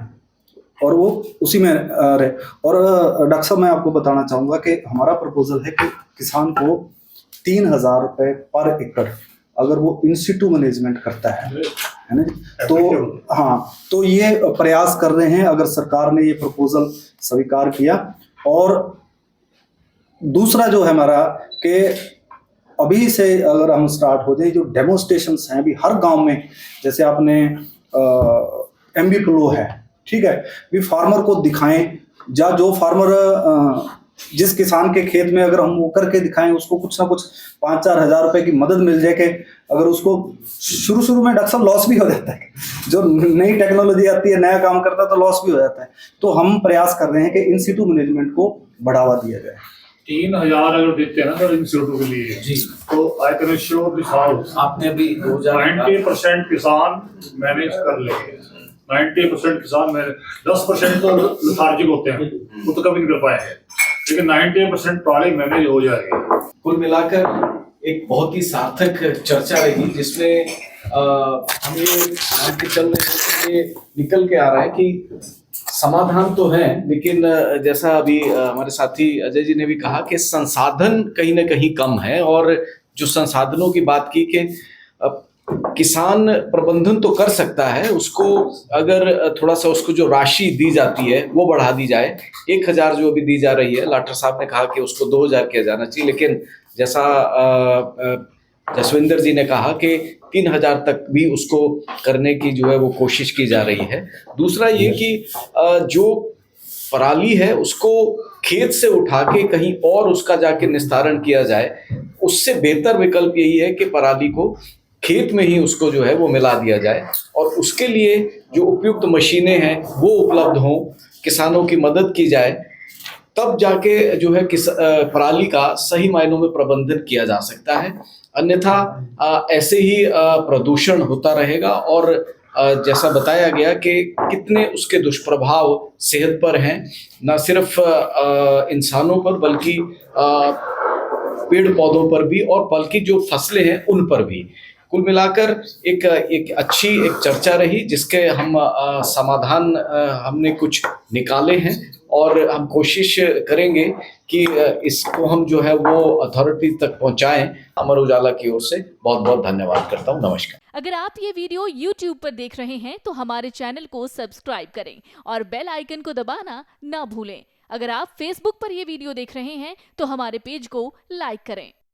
और वो उसी में रहे। और डॉक्टर साहब मैं आपको बताना चाहूँगा कि हमारा प्रपोजल है कि किसान को 3000 रुपये पर एकड़ अगर वो इंस्टीट्यूट मैनेजमेंट करता है ना, तो हाँ, तो ये प्रयास कर रहे हैं अगर सरकार ने ये प्रपोजल स्वीकार किया। और दूसरा जो है हमारा कि अभी से अगर हम स्टार्ट हो जाए, जो डेमोस्ट्रेशंस हैं अभी हर गांव में, जैसे आपने एमबी प्लो है, ठीक है, भी फार्मर को दिखाएं, जो फार्मर जिस किसान के खेत में अगर हम वो करके दिखाएं, उसको कुछ ना कुछ 5-4 हज़ार रुपए की मदद मिल जाए। कि अगर उसको शुरू में डॉक्टर साहब लॉस भी हो जाता है, जो नई टेक्नोलॉजी आती है, नया काम करता है तो लॉस भी हो जाता है, तो हम प्रयास कर रहे हैं कि इन सिटू मैनेजमेंट को बढ़ावा दिया जाए। 3000 अगर देते हैं ना सर इंस्टीट्यूट के लिए जी, तो I can sure this house आपने अभी 90% किसान मैनेज कर लेंगे। 90% किसान मैनेज, 10% तो लेथार्जिक होते हैं, वो तो कभी नहीं कर पाएंगे, लेकिन 90% पराली मैनेज हो जाएगी। कुल मिलाकर एक बहुत ही सार्थक चर्चा रही, जिसमें हम ये मान के चल रहे हैं, निकल के आ रहा है कि समाधान तो है, लेकिन जैसा अभी हमारे साथी अजय जी ने भी कहा कि संसाधन कहीं ना कहीं कम है। और जो संसाधनों की बात की कि किसान प्रबंधन तो कर सकता है, उसको अगर थोड़ा सा उसको जो राशि दी जाती है वो बढ़ा दी जाए। 1000 जो अभी दी जा रही है, लाठर साहब ने कहा कि उसको 2000 किया जाना चाहिए, लेकिन जैसा जसविंदर जी ने कहा कि 3000 तक भी उसको करने की जो है वो कोशिश की जा रही है। दूसरा ये कि जो पराली है उसको खेत से उठा के कहीं और उसका जाके निस्तारण किया जाए, उससे बेहतर विकल्प यही है कि पराली को खेत में ही उसको जो है वो मिला दिया जाए, और उसके लिए जो उपयुक्त मशीनें हैं वो उपलब्ध हों, किसानों की मदद की जाए, तब जाके जो है पराली का सही मायनों में प्रबंधन किया जा सकता है। अन्यथा ऐसे ही प्रदूषण होता रहेगा और जैसा बताया गया कि कितने उसके दुष्प्रभाव सेहत पर हैं, न सिर्फ इंसानों पर बल्कि पेड़ पौधों पर भी और बल्कि जो फसलें हैं उन पर भी। कुल मिलाकर एक अच्छी एक चर्चा रही जिसके हम समाधान हमने कुछ निकाले हैं और हम कोशिश करेंगे कि इसको हम जो है वो अथॉरिटी तक पहुंचाएं। अमर उजाला की ओर से बहुत बहुत धन्यवाद करता हूं। नमस्कार। अगर आप ये वीडियो YouTube पर देख रहे हैं तो हमारे चैनल को सब्सक्राइब करें और बेल आइकन को दबाना ना भूलें। अगर आप Facebook पर ये वीडियो देख रहे हैं तो हमारे पेज को लाइक करें।